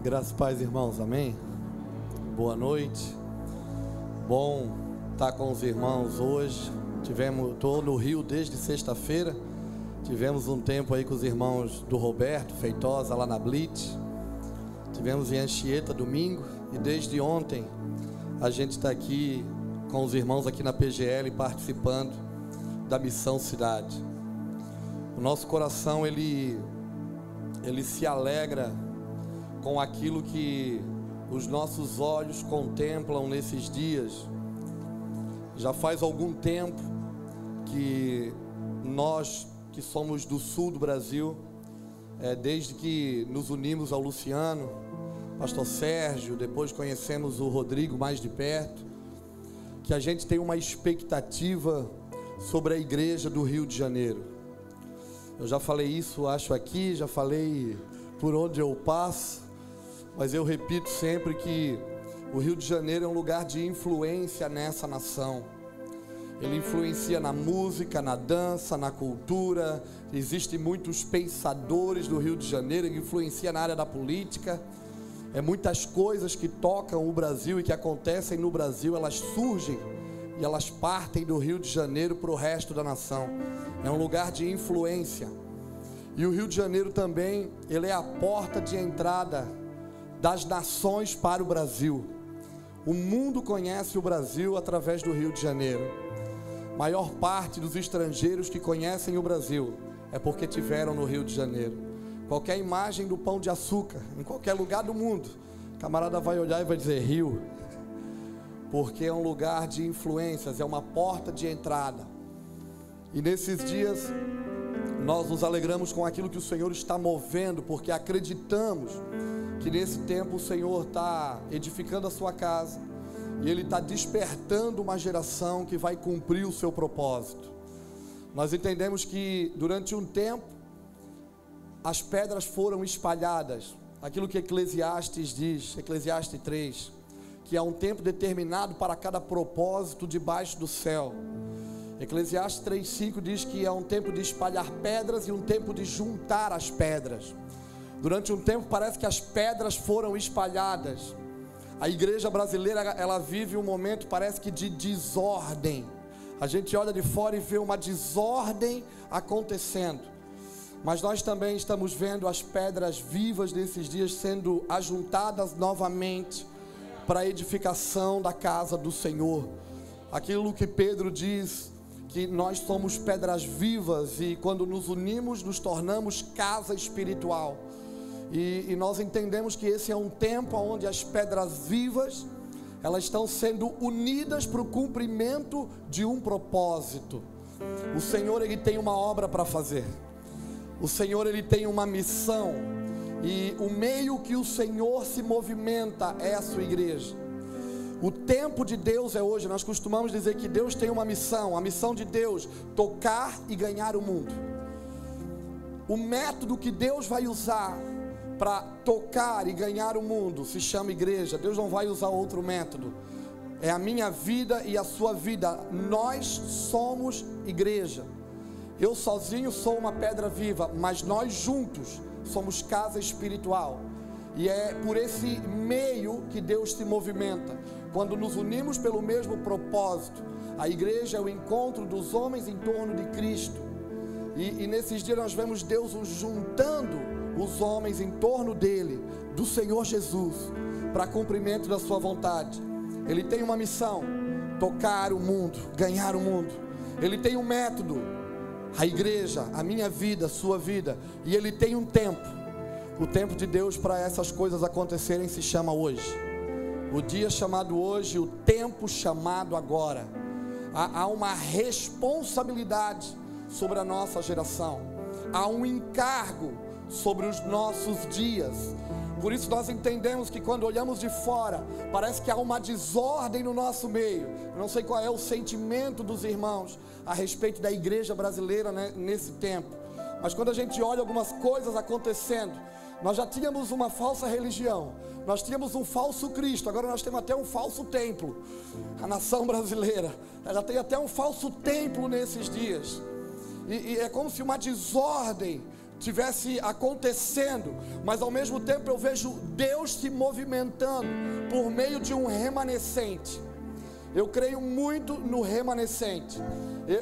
Graças e paz, irmãos, amém? Boa noite. Bom estar com os irmãos hoje. Estou no Rio desde sexta-feira. Tivemos um tempo aí com os irmãos do Roberto Feitosa lá na Blitz. Tivemos em Anchieta domingo. E desde ontem a gente está aqui com os irmãos aqui na PGL participando da Missão Cidade. O nosso coração ele se alegra com aquilo que os nossos olhos contemplam nesses dias. Já faz algum tempo que nós que somos do sul do Brasil, desde que nos unimos ao Luciano, pastor Sérgio, depois conhecemos o Rodrigo mais de perto, que a gente tem uma expectativa sobre a igreja do Rio de Janeiro. Eu já falei isso, acho aqui, já falei por onde eu passo, mas eu repito sempre que o Rio de Janeiro é um lugar de influência nessa nação. Ele influencia na música, na dança, na cultura. Existem muitos pensadores do Rio de Janeiro, ele influencia na área da política. Muitas coisas que tocam o Brasil e que acontecem no Brasil, elas surgem e elas partem do Rio de Janeiro para o resto da nação. É um lugar de influência. E o Rio de Janeiro também, ele é a porta de entrada das nações para o Brasil. O mundo conhece o Brasil através do Rio de Janeiro. Maior parte dos estrangeiros que conhecem o Brasil é porque tiveram no Rio de Janeiro. Qualquer imagem do Pão de Açúcar, em qualquer lugar do mundo, o camarada vai olhar e vai dizer Rio, porque é um lugar de influências, é uma porta de entrada. E nesses dias nós nos alegramos com aquilo que o Senhor está movendo, porque acreditamos que nesse tempo o Senhor está edificando a sua casa e Ele está despertando uma geração que vai cumprir o seu propósito. Nós entendemos que durante um tempo as pedras foram espalhadas, aquilo que Eclesiastes diz, Eclesiastes 3, que há um tempo determinado para cada propósito debaixo do céu. Eclesiastes 3:5 diz que há um tempo de espalhar pedras e um tempo de juntar as pedras. Durante um tempo parece que as pedras foram espalhadas. A igreja brasileira, ela vive um momento, parece que de desordem. A gente olha de fora e vê uma desordem acontecendo. Mas nós também estamos vendo as pedras vivas desses dias sendo ajuntadas novamente para a edificação da casa do Senhor. Aquilo que Pedro diz, que nós somos pedras vivas e quando nos unimos nos tornamos casa espiritual. E nós entendemos que esse é um tempo onde as pedras vivas, elas estão sendo unidas para o cumprimento de um propósito. O Senhor, Ele tem uma obra para fazer. O Senhor, Ele tem uma missão. E o meio que o Senhor se movimenta é a sua igreja. O tempo de Deus é hoje. Nós costumamos dizer que Deus tem uma missão. A missão de Deus, tocar e ganhar o mundo. O método que Deus vai usar para tocar e ganhar o mundo se chama igreja. Deus não vai usar outro método. É a minha vida e a sua vida. Nós somos igreja. Eu sozinho sou uma pedra viva, mas nós juntos somos casa espiritual. E é por esse meio que Deus se movimenta. Quando nos unimos pelo mesmo propósito, a igreja é o encontro dos homens em torno de Cristo. E nesses dias nós vemos Deus juntando os homens em torno dele, do Senhor Jesus, para cumprimento da sua vontade. Ele tem uma missão: tocar o mundo, ganhar o mundo. Ele tem um método, a igreja, a minha vida, a sua vida. E Ele tem um tempo. O tempo de Deus para essas coisas acontecerem se chama hoje. O dia chamado hoje, o tempo chamado agora. Há uma responsabilidade sobre a nossa geração. Há um encargo sobre os nossos dias. Por isso nós entendemos que quando olhamos de fora, parece que há uma desordem no nosso meio. Eu não sei qual é o sentimento dos irmãos a respeito da igreja brasileira, né, nesse tempo. Mas quando a gente olha algumas coisas acontecendo, nós já tínhamos uma falsa religião, nós tínhamos um falso Cristo, agora nós temos até um falso templo. A nação brasileira já tem até um falso templo nesses dias. E é como se uma desordem tivesse acontecendo, mas ao mesmo tempo eu vejo Deus se movimentando por meio de um remanescente. Eu creio muito no remanescente.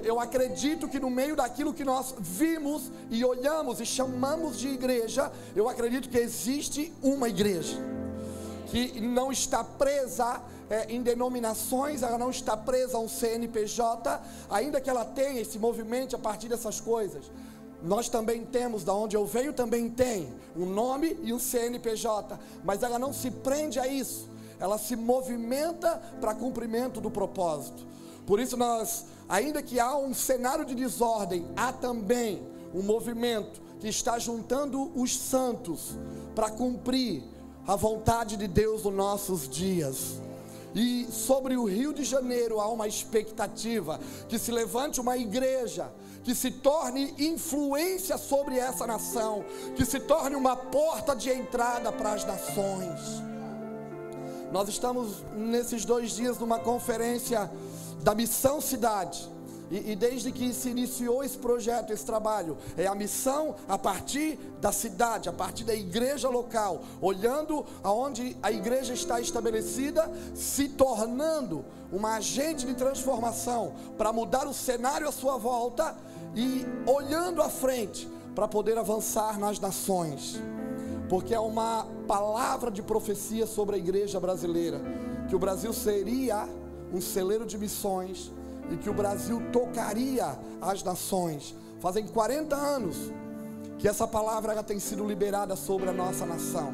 Eu acredito que no meio daquilo que nós vimos e olhamos e chamamos de igreja, eu acredito que existe uma igreja que não está presa em denominações, ela não está presa a um CNPJ, ainda que ela tenha esse movimento a partir dessas coisas. Nós também temos, da onde eu venho também tem um nome e um CNPJ, mas ela não se prende a isso, ela se movimenta para cumprimento do propósito. Por isso nós, ainda que há um cenário de desordem, há também um movimento que está juntando os santos para cumprir a vontade de Deus nos nossos dias. E sobre o Rio de Janeiro há uma expectativa que se levante uma igreja que se torne influência sobre essa nação, que se torne uma porta de entrada para as nações. Nós estamos nesses 2 dias numa conferência da Missão Cidade, e desde que se iniciou esse projeto, esse trabalho, é a missão a partir da cidade, a partir da igreja local, olhando aonde a igreja está estabelecida, se tornando uma agente de transformação, para mudar o cenário à sua volta, e olhando à frente, para poder avançar nas nações, porque é uma palavra de profecia sobre a igreja brasileira, que o Brasil seria um celeiro de missões, e que o Brasil tocaria as nações. Fazem 40 anos que essa palavra ela tem sido liberada sobre a nossa nação.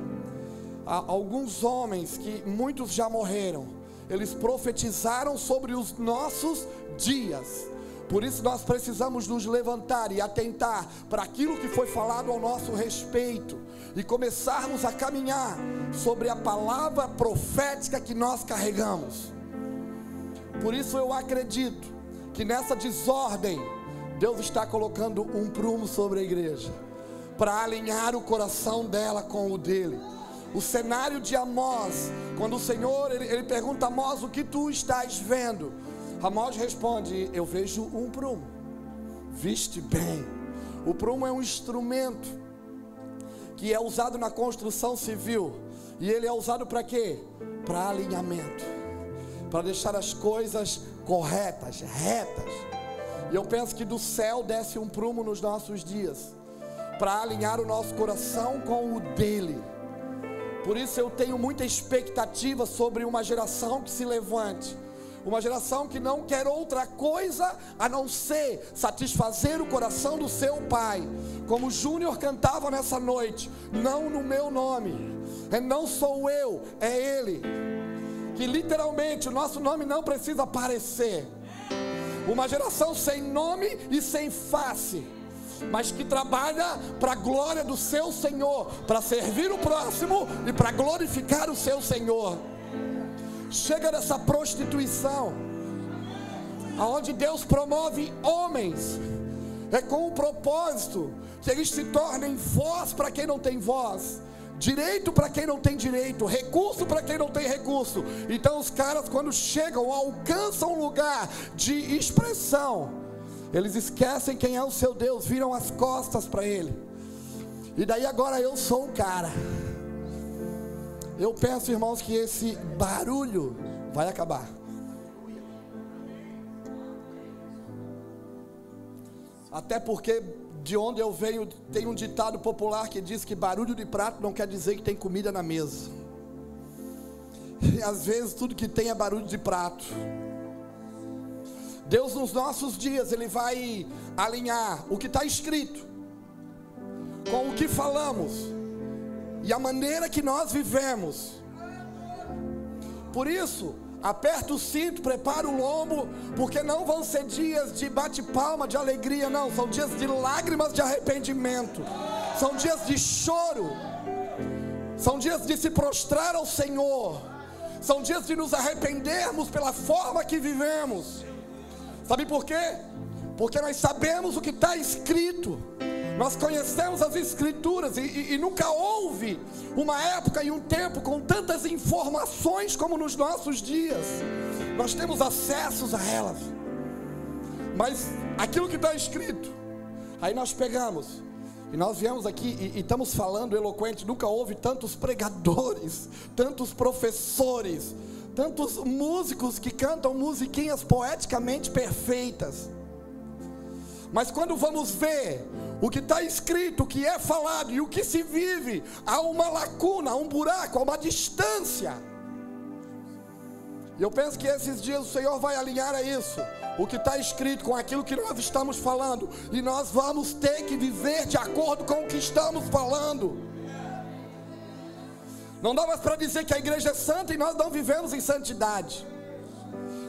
Há alguns homens, que muitos já morreram, eles profetizaram sobre os nossos dias. Por isso nós precisamos nos levantar e atentar para aquilo que foi falado ao nosso respeito, e começarmos a caminhar sobre a palavra profética que nós carregamos. Por isso eu acredito que nessa desordem, Deus está colocando um prumo sobre a igreja, para alinhar o coração dela com o dele. O cenário de Amós, quando o Senhor, ele pergunta a Amós: o que tu estás vendo? Amós responde: eu vejo um prumo. Viste bem. O prumo é um instrumento que é usado na construção civil, e ele é usado para quê? Para alinhamento, para deixar as coisas corretas, retas. E eu penso que do céu desce um prumo nos nossos dias, para alinhar o nosso coração com o dele. Por isso eu tenho muita expectativa sobre uma geração que se levante, uma geração que não quer outra coisa a não ser satisfazer o coração do seu pai, como o Júnior cantava nessa noite: não no meu nome, não sou eu, é ele. Que literalmente o nosso nome não precisa aparecer. Uma geração sem nome e sem face, mas que trabalha para a glória do seu Senhor, para servir o próximo e para glorificar o seu Senhor. Chega dessa prostituição, aonde Deus promove homens, com o propósito que eles se tornem voz para quem não tem voz, direito para quem não tem direito, recurso para quem não tem recurso. Então os caras, quando chegam, alcançam um lugar de expressão, eles esquecem quem é o seu Deus, viram as costas para ele, e daí agora eu sou o cara. Eu penso, irmãos, que esse barulho vai acabar. Até porque de onde eu venho tem um ditado popular que diz que barulho de prato não quer dizer que tem comida na mesa. E às vezes tudo que tem é barulho de prato. Deus nos nossos dias, Ele vai alinhar o que está escrito com o que falamos e a maneira que nós vivemos. Por isso, aperta o cinto, prepara o lombo, porque não vão ser dias de bate-palma, de alegria, não. São dias de lágrimas de arrependimento, são dias de choro, são dias de se prostrar ao Senhor, são dias de nos arrependermos pela forma que vivemos. Sabe por quê? Porque nós sabemos o que está escrito, nós conhecemos as Escrituras, e nunca houve uma época e um tempo com tantas informações como nos nossos dias. Nós temos acessos a elas, mas aquilo que está escrito, aí nós pegamos E nós viemos aqui e estamos falando eloquente. Nunca houve tantos pregadores, tantos professores, tantos músicos que cantam musiquinhas poeticamente perfeitas. Mas quando vamos ver o que está escrito, o que é falado e o que se vive, há uma lacuna, há um buraco, há uma distância. E eu penso que esses dias o Senhor vai alinhar a isso, o que está escrito com aquilo que nós estamos falando, e nós vamos ter que viver de acordo com o que estamos falando. Não dá mais para dizer que a igreja é santa e nós não vivemos em santidade.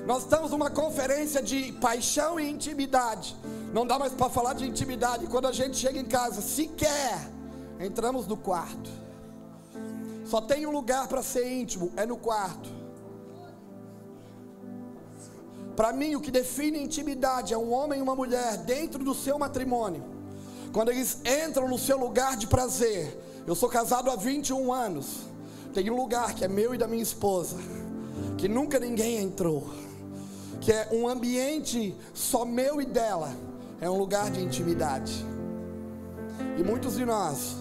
Nós estamos numa conferência de paixão e intimidade. Não dá mais para falar de intimidade. Quando a gente chega em casa, sequer entramos no quarto. Só tem um lugar para ser íntimo, é no quarto. Para mim, o que define intimidade é um homem e uma mulher dentro do seu matrimônio. Quando eles entram no seu lugar de prazer. Eu sou casado há 21 anos. Tem um lugar que é meu e da minha esposa, que nunca ninguém entrou, que é um ambiente só meu e dela. É um lugar de intimidade. E muitos de nós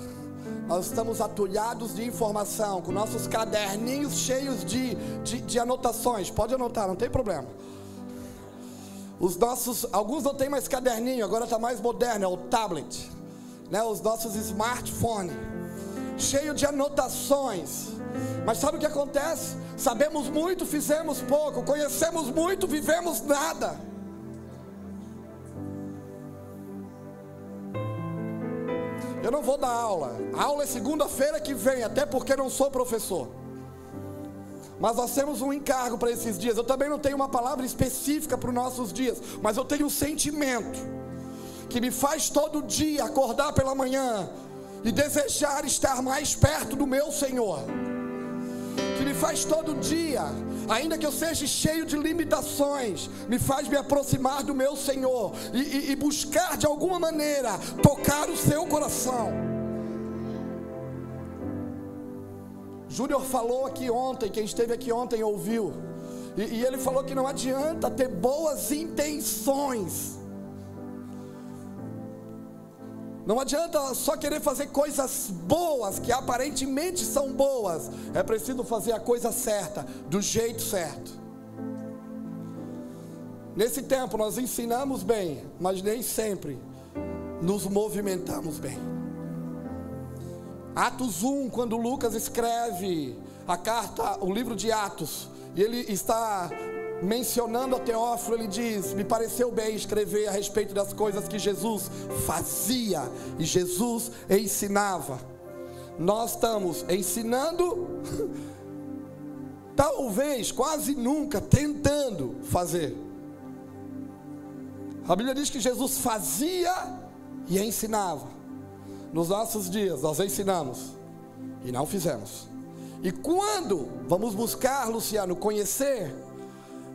estamos atulhados de informação, com nossos caderninhos cheios de anotações. Pode anotar, não tem problema. Alguns não tem mais caderninho, agora está mais moderno, é o tablet, né? Os nossos smartphones, cheio de anotações. Mas sabe o que acontece? Sabemos muito, fizemos pouco. Conhecemos muito, vivemos nada. Eu não vou dar aula. A aula é segunda-feira que vem, até porque não sou professor. Mas nós temos um encargo para esses dias. Eu também não tenho uma palavra específica para os nossos dias, mas eu tenho um sentimento que me faz todo dia acordar pela manhã e desejar estar mais perto do meu Senhor. Que me faz todo dia, ainda que eu seja cheio de limitações, me faz me aproximar do meu Senhor e buscar de alguma maneira tocar o seu coração. Júnior falou aqui ontem, quem esteve aqui ontem ouviu, e ele falou que não adianta ter boas intenções. Não adianta só querer fazer coisas boas, que aparentemente são boas. É preciso fazer a coisa certa, do jeito certo. Nesse tempo nós ensinamos bem, mas nem sempre nos movimentamos bem. Atos 1, quando Lucas escreve a carta, o livro de Atos, e ele está mencionando a Teófilo, ele diz: me pareceu bem escrever a respeito das coisas que Jesus fazia e Jesus ensinava. Nós estamos ensinando, talvez, quase nunca tentando fazer. A Bíblia diz que Jesus fazia e ensinava. Nos nossos dias nós ensinamos e não fizemos. E quando vamos buscar, Luciano, conhecer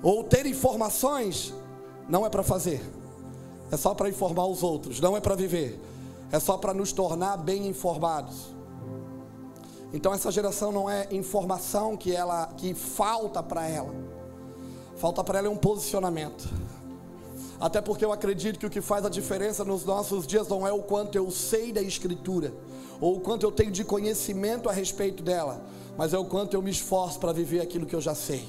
ou ter informações, não é para fazer, é só para informar os outros, não é para viver, é só para nos tornar bem informados. Então essa geração não é informação que falta para ela. Falta para ela um posicionamento. Até porque eu acredito que o que faz a diferença nos nossos dias não é o quanto eu sei da Escritura, ou o quanto eu tenho de conhecimento a respeito dela, mas é o quanto eu me esforço para viver aquilo que eu já sei.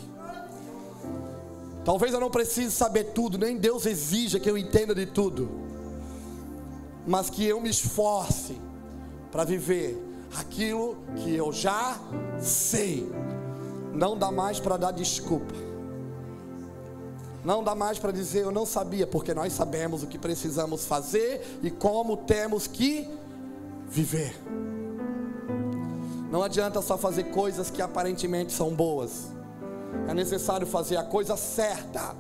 Talvez eu não precise saber tudo, nem Deus exija que eu entenda de tudo, mas que eu me esforce para viver aquilo que eu já sei. Não dá mais para dar desculpa. Não dá mais para dizer eu não sabia, porque nós sabemos o que precisamos fazer e como temos que viver. Não adianta só fazer coisas que aparentemente são boas. É necessário fazer a coisa certa,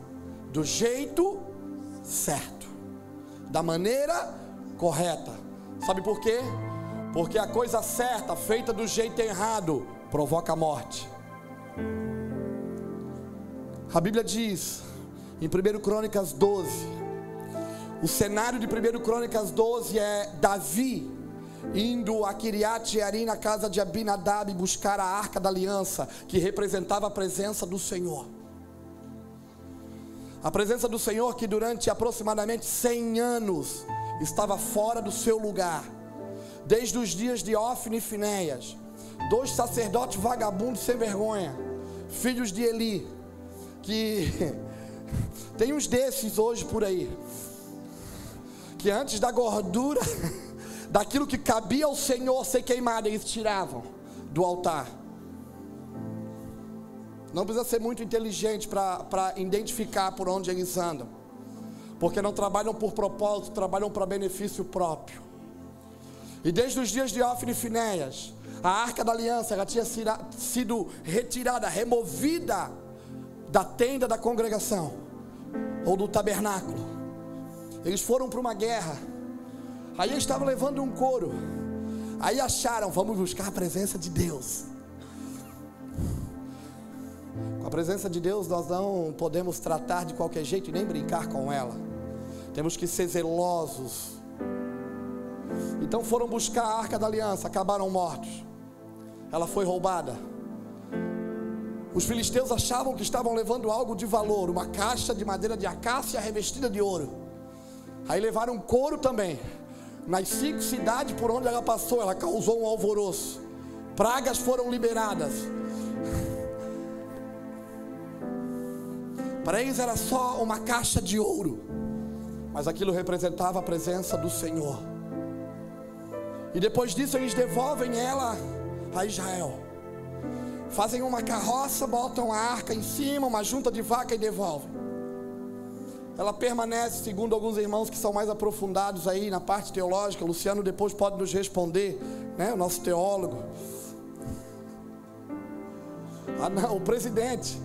do jeito certo, da maneira correta. Sabe por quê? Porque a coisa certa, feita do jeito errado, provoca a morte. A Bíblia diz em 1 Crônicas 12, o cenário de 1 Crônicas 12 é Davi indo a Kiriat Jearim, na casa de Abinadab, buscar a Arca da Aliança, que representava a presença do Senhor. A presença do Senhor que durante aproximadamente 100 anos estava fora do seu lugar. desde os dias de Ofni e Finéias, 2 sacerdotes vagabundos sem vergonha, filhos de Eli, que tem uns desses hoje por aí, que antes da gordura, daquilo que cabia ao Senhor ser queimado, eles tiravam do altar. Não precisa ser muito inteligente para identificar por onde eles andam, porque não trabalham por propósito, trabalham para benefício próprio. E desde os dias de Ofni e Finéias, a arca da aliança, ela tinha sido retirada, removida da tenda da congregação, ou do tabernáculo. Eles foram para uma guerra, aí eles estavam levando um couro, aí acharam, vamos buscar a presença de Deus. Com a presença de Deus nós não podemos tratar de qualquer jeito e nem brincar com ela, temos que ser zelosos. Então foram buscar a arca da aliança, acabaram mortos, ela foi roubada. Os filisteus achavam que estavam levando algo de valor, uma caixa de madeira de acácia revestida de ouro. Aí levaram um couro também. Nas 5 cidades por onde ela passou, ela causou um alvoroço, pragas foram liberadas. Para eles era só uma caixa de ouro, mas aquilo representava a presença do Senhor. E depois disso eles devolvem ela a Israel, fazem uma carroça, botam a arca em cima, uma junta de vaca e devolvem. Ela permanece, segundo alguns irmãos que são mais aprofundados aí na parte teológica, o Luciano depois pode nos responder, né, o nosso teólogo. O presidente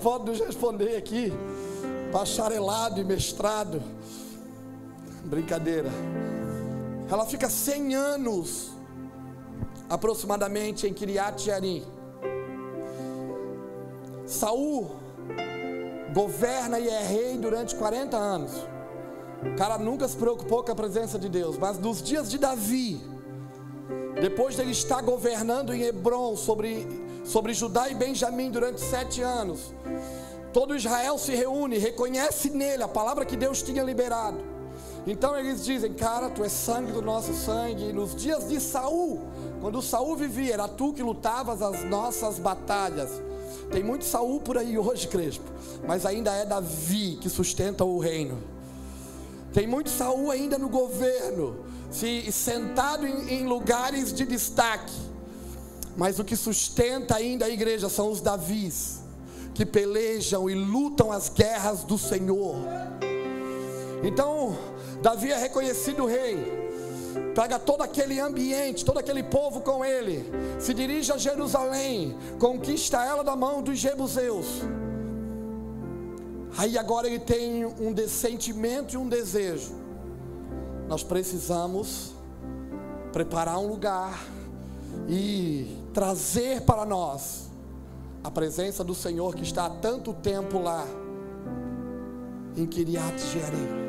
pode nos responder aqui, bacharelado e mestrado. Brincadeira. Ela fica 100 anos aproximadamente em Kiriat Jearim. Saul governa e é rei durante 40 anos. O cara nunca se preocupou com a presença de Deus. Mas nos dias de Davi, depois de ele estar governando em Hebrom sobre Judá e Benjamim durante 7 anos, todo Israel se reúne, reconhece nele a palavra que Deus tinha liberado. Então eles dizem, cara, tu és sangue do nosso sangue. E nos dias de Saul, quando Saul vivia, era tu que lutavas as nossas batalhas. Tem muito Saul por aí hoje, Crespo, mas ainda é Davi que sustenta o reino. Tem muito Saul ainda no governo, sentado em lugares de destaque, mas o que sustenta ainda a igreja são os Davis, que pelejam e lutam as guerras do Senhor. Então Davi é reconhecido rei, pega todo aquele ambiente, todo aquele povo com ele, se dirige a Jerusalém, conquista ela da mão dos jebuseus. Aí agora ele tem um sentimento e um desejo. Nós precisamos preparar um lugar e trazer para nós a presença do Senhor que está há tanto tempo lá em Kiriat Jearim.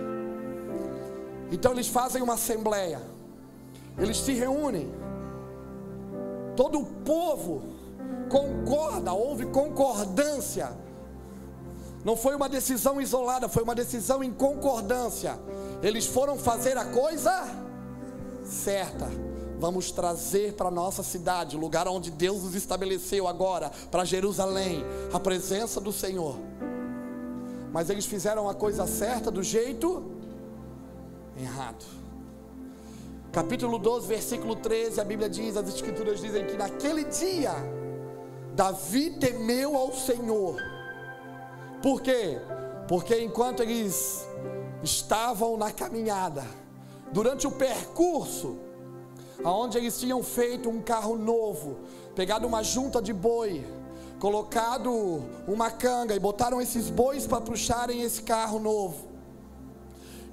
Então eles fazem uma assembleia, eles se reúnem, todo o povo concorda, houve concordância. Não foi uma decisão isolada, foi uma decisão em concordância. Eles foram fazer a coisa certa. Vamos trazer para a nossa cidade, o lugar onde Deus nos estabeleceu agora, para Jerusalém, a presença do Senhor. Mas eles fizeram a coisa certa do jeito errado. Capítulo 12, versículo 13, a Bíblia diz, as escrituras dizem que naquele dia Davi temeu ao Senhor. Por quê? Porque enquanto eles estavam na caminhada, durante o percurso, aonde eles tinham feito um carro novo, pegado uma junta de boi, colocado uma canga e botaram esses bois para puxarem esse carro novo.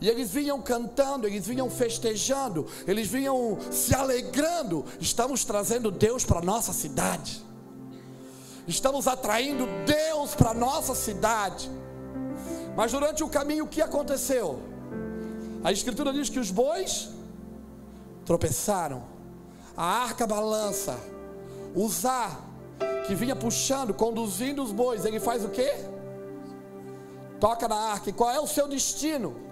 E eles vinham cantando, eles vinham festejando, eles vinham se alegrando. Estamos trazendo Deus para a nossa cidade. Estamos atraindo Deus para a nossa cidade. Mas durante o caminho o que aconteceu? A escritura diz que os bois tropeçaram. A arca balança. Uzá, que vinha puxando, conduzindo os bois, ele faz o quê? Toca na arca. E qual é o seu destino?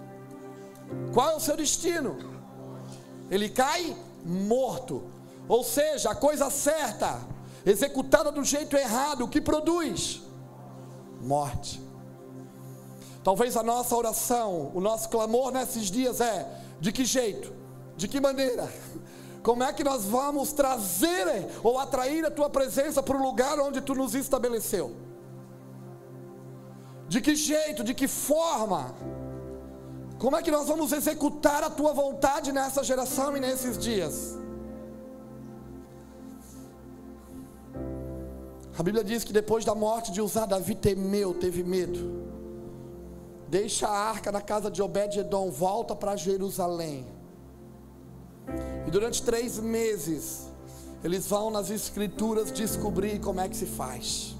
Qual é o seu destino? Ele cai morto. Ou seja, a coisa certa, executada do jeito errado, o que produz? Morte. Talvez a nossa oração, o nosso clamor nesses dias é: de que jeito? De que maneira? Como é que nós vamos trazer ou atrair a tua presença para o lugar onde tu nos estabeleceu? De que jeito? De que forma? Como é que nós vamos executar a tua vontade nessa geração e nesses dias? A Bíblia diz que depois da morte de Uzá, Davi temeu, teve medo. Deixa a arca na casa de Obed-edom, volta para Jerusalém. E durante 3 meses, eles vão nas escrituras descobrir como é que se faz.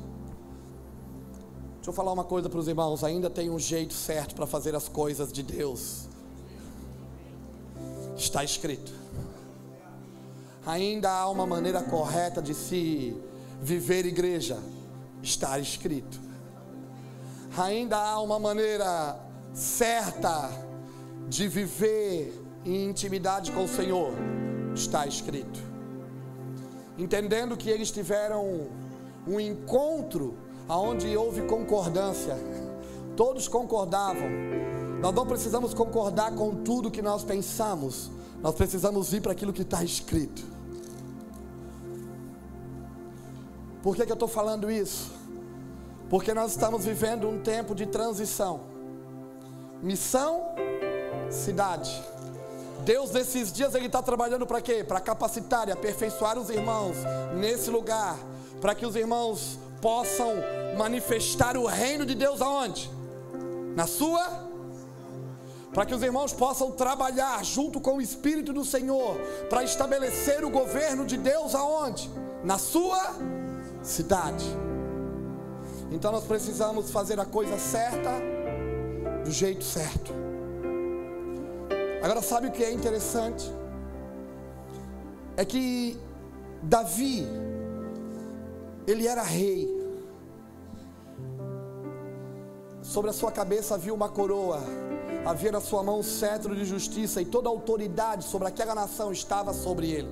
Deixa eu falar uma coisa para os irmãos: ainda tem um jeito certo para fazer as coisas de Deus. Está escrito. Ainda há uma maneira correta de se viver igreja. Está escrito. Ainda há uma maneira certa de viver em intimidade com o Senhor. Está escrito. Entendendo que eles tiveram um encontro aonde houve concordância, todos concordavam. Nós não precisamos concordar com tudo que nós pensamos, nós precisamos ir para aquilo que está escrito. Por que eu estou falando isso? Porque nós estamos vivendo um tempo de transição. Missão, cidade. Deus nesses dias Ele está trabalhando para quê? Para capacitar e aperfeiçoar os irmãos nesse lugar, para que os irmãos possam manifestar o reino de Deus aonde? Para que os irmãos possam trabalhar junto com o Espírito do Senhor, para estabelecer o governo de Deus aonde? Na sua cidade. Então nós precisamos fazer a coisa certa, do jeito certo. Agora, sabe o que é interessante? É que Davi, ele era rei. Sobre a sua cabeça havia uma coroa, havia na sua mão um cetro de justiça, e toda a autoridade sobre aquela nação estava sobre ele.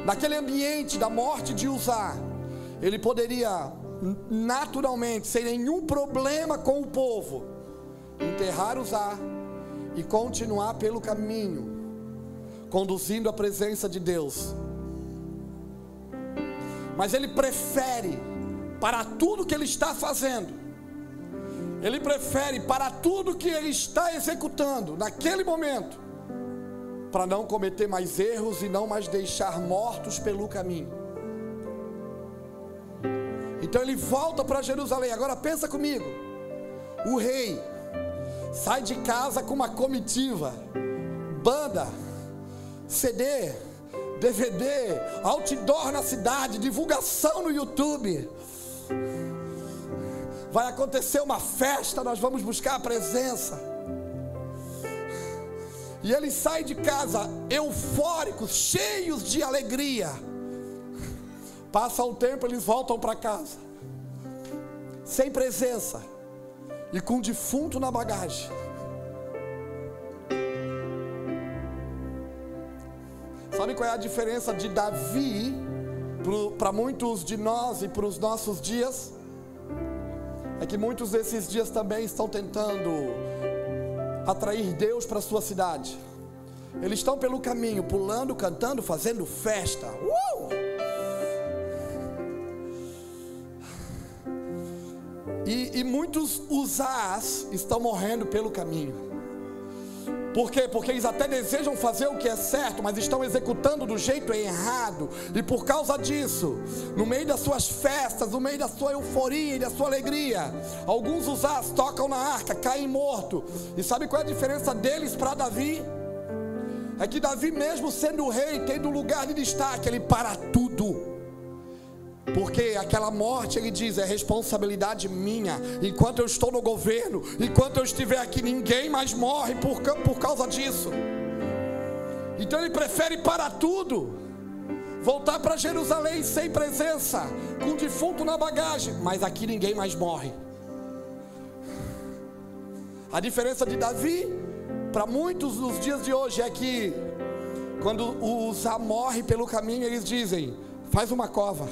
Naquele ambiente da morte de Uzá, ele poderia naturalmente, sem nenhum problema com o povo, enterrar Uzá e continuar pelo caminho, conduzindo a presença de Deus. Mas ele prefere, para tudo que ele está fazendo, ele prefere para tudo que ele está executando naquele momento, para não cometer mais erros e não mais deixar mortos pelo caminho. Então ele volta para Jerusalém. Agora pensa comigo, o rei sai de casa com uma comitiva, banda, CD, DVD, outdoor na cidade, divulgação no YouTube. Vai acontecer uma festa, nós vamos buscar a presença. E eles saem de casa eufóricos, cheios de alegria. Passa um tempo, eles voltam para casa, sem presença e com um defunto na bagagem. Sabe qual é a diferença de Davi para muitos de nós e para os nossos dias? É que muitos desses dias também estão tentando atrair Deus para a sua cidade. Eles estão pelo caminho, pulando, cantando, fazendo festa. E muitos Uzás estão morrendo pelo caminho. Por quê? Porque eles até desejam fazer o que é certo, mas estão executando do jeito errado. E por causa disso, no meio das suas festas, no meio da sua euforia e da sua alegria, alguns Uzás tocam na arca, caem mortos. E sabe qual é a diferença deles para Davi? É que Davi, mesmo sendo o rei, tendo um lugar de destaque, ele para tudo. Porque aquela morte, ele diz, é responsabilidade minha. Enquanto eu estou no governo, enquanto eu estiver aqui, ninguém mais morre por causa disso. Então ele prefere parar tudo, voltar para Jerusalém sem presença, com o defunto na bagagem, mas aqui ninguém mais morre. A diferença de Davi para muitos nos dias de hoje é que, Quando Uzá morre pelo caminho, eles dizem: faz uma cova,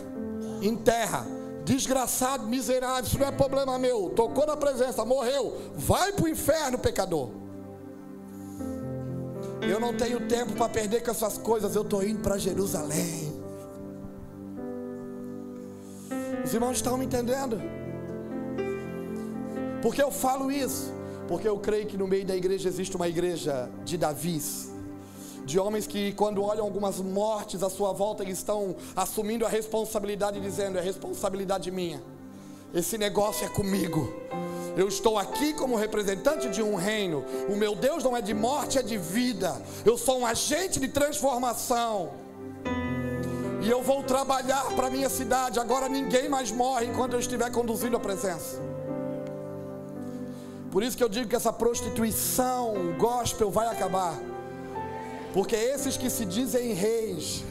enterra. Desgraçado, miserável, isso não é problema meu. Tocou na presença, morreu. Vai para o inferno, pecador. Eu não tenho tempo para perder com essas coisas. Eu estou indo para Jerusalém. Os irmãos estão me entendendo? Por que eu falo isso? Porque eu creio que no meio da igreja existe uma igreja de Davis, de homens que, quando olham algumas mortes à sua volta, eles estão assumindo a responsabilidade, dizendo: é responsabilidade minha, esse negócio é comigo, eu estou aqui como representante de um reino, o meu Deus não é de morte, é de vida, eu sou um agente de transformação, e eu vou trabalhar para a minha cidade. Agora ninguém mais morre enquanto eu estiver conduzindo a presença. Por isso que eu digo que essa prostituição gospel vai acabar. Porque esses que se dizem reis,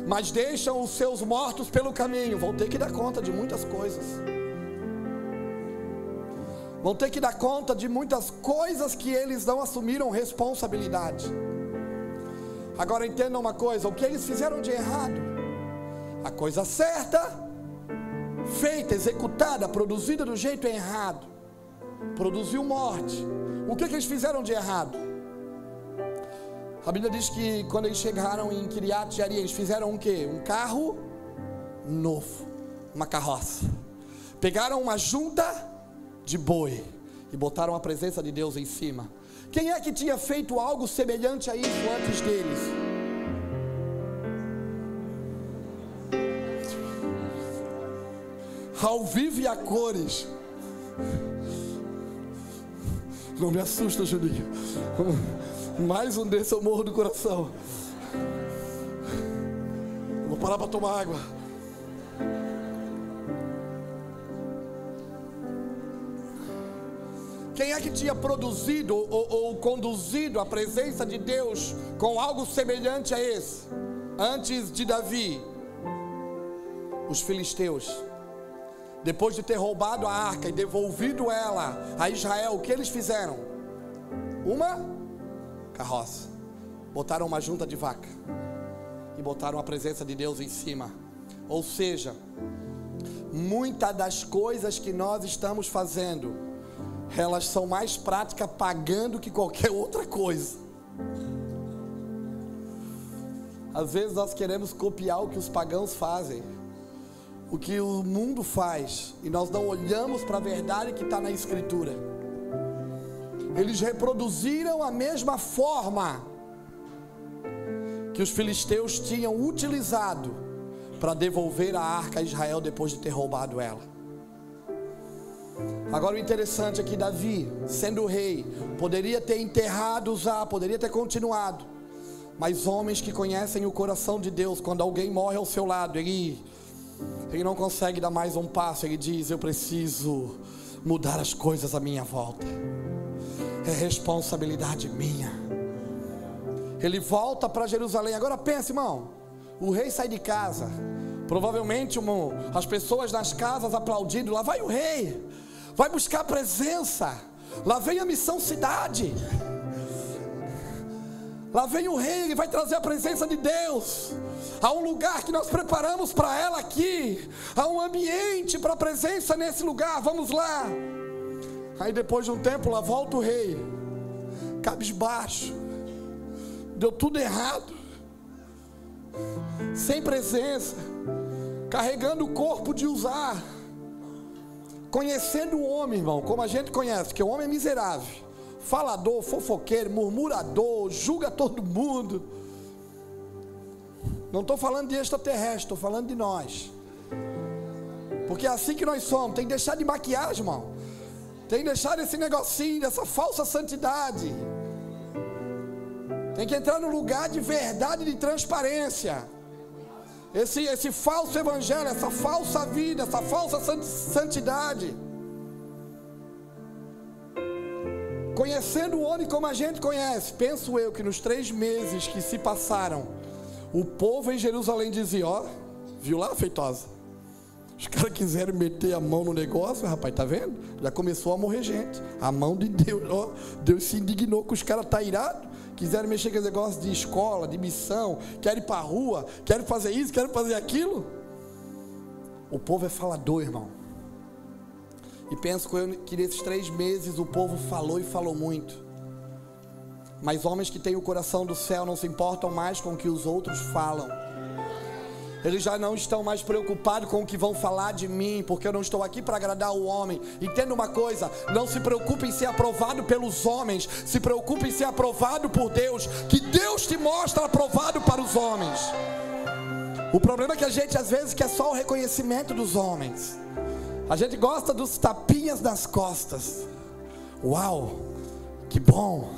mas deixam os seus mortos pelo caminho, vão ter que dar conta de muitas coisas. Vão ter que dar conta de muitas coisas que eles não assumiram responsabilidade. Agora entendam uma coisa: o que eles fizeram de errado? A coisa certa, feita, executada, produzida do jeito errado, produziu morte. O que eles fizeram de errado? A Bíblia diz que quando eles chegaram em Kiriat Jearim, eles fizeram um quê? Um carro novo, uma carroça. Pegaram uma junta de boi e botaram a presença de Deus em cima. Quem é que tinha feito algo semelhante a isso antes deles? Ao vivo e a cores. Não me assusta, Juninho. Mais um desse eu morro do coração. Eu vou parar para tomar água. Quem é que tinha produzido ou conduzido a presença de Deus com algo semelhante a esse antes de Davi? Os filisteus. Depois de ter roubado a arca e devolvido ela a Israel, o que eles fizeram? Uma carroça. Botaram uma junta de vaca e botaram a presença de Deus em cima. Ou seja, muitas das coisas que nós estamos fazendo, elas são mais práticas pagando que qualquer outra coisa. Às vezes nós queremos copiar o que os pagãos fazem, o que o mundo faz, e nós não olhamos para a verdade que está na Escritura. Eles reproduziram a mesma forma que os filisteus tinham utilizado para devolver a arca a Israel depois de ter roubado ela. Agora o interessante é que Davi, sendo rei, poderia ter enterrado Uzá, poderia ter continuado, mas homens que conhecem o coração de Deus, quando alguém morre ao seu lado, ele não consegue dar mais um passo. Ele diz: eu preciso mudar as coisas à minha volta, é responsabilidade minha. Ele volta para Jerusalém. Agora pensa, irmão, o rei sai de casa, provavelmente as pessoas nas casas aplaudindo. Lá vai o rei, vai buscar a presença. Lá vem a missão cidade. Lá vem o rei, ele vai trazer a presença de Deus. Há um lugar que nós preparamos para ela aqui. Há um ambiente para a presença nesse lugar. Vamos lá. Aí depois de um tempo, lá volta o rei, cabisbaixo, deu tudo errado, sem presença, carregando o corpo de Uzá, conhecendo o homem, irmão, como a gente conhece, que o homem é miserável, falador, fofoqueiro, murmurador, julga todo mundo. Não estou falando de extraterrestre, estou falando de nós, porque é assim que nós somos. Tem que deixar de maquiagem, irmão. Tem que deixar esse negocinho, dessa falsa santidade. Tem que entrar no lugar de verdade, de transparência. Esse falso evangelho, essa falsa vida, essa falsa santidade. Conhecendo o homem como a gente conhece. Penso eu que nos 3 meses que se passaram, o povo em Jerusalém dizia: ó, viu lá, Feitosa? Os caras quiseram meter a mão no negócio, rapaz, tá vendo? Já começou a morrer gente. A mão de Deus, ó, Deus se indignou que os caras tá irado. quiserem mexer com esse negócio de escola, de missão, querem ir para a rua, querem fazer isso, querem fazer aquilo. O povo é falador, irmão. E penso que nesses 3 meses o povo falou e falou muito. Mas homens que têm o coração do céu não se importam mais com o que os outros falam. Eles já não estão mais preocupados com o que vão falar de mim, porque eu não estou aqui para agradar o homem. Entenda uma coisa, não se preocupe em ser aprovado pelos homens, se preocupe em ser aprovado por Deus, que Deus te mostra aprovado para os homens. O problema é que a gente às vezes quer só o reconhecimento dos homens. A gente gosta dos tapinhas nas costas. Uau, que bom,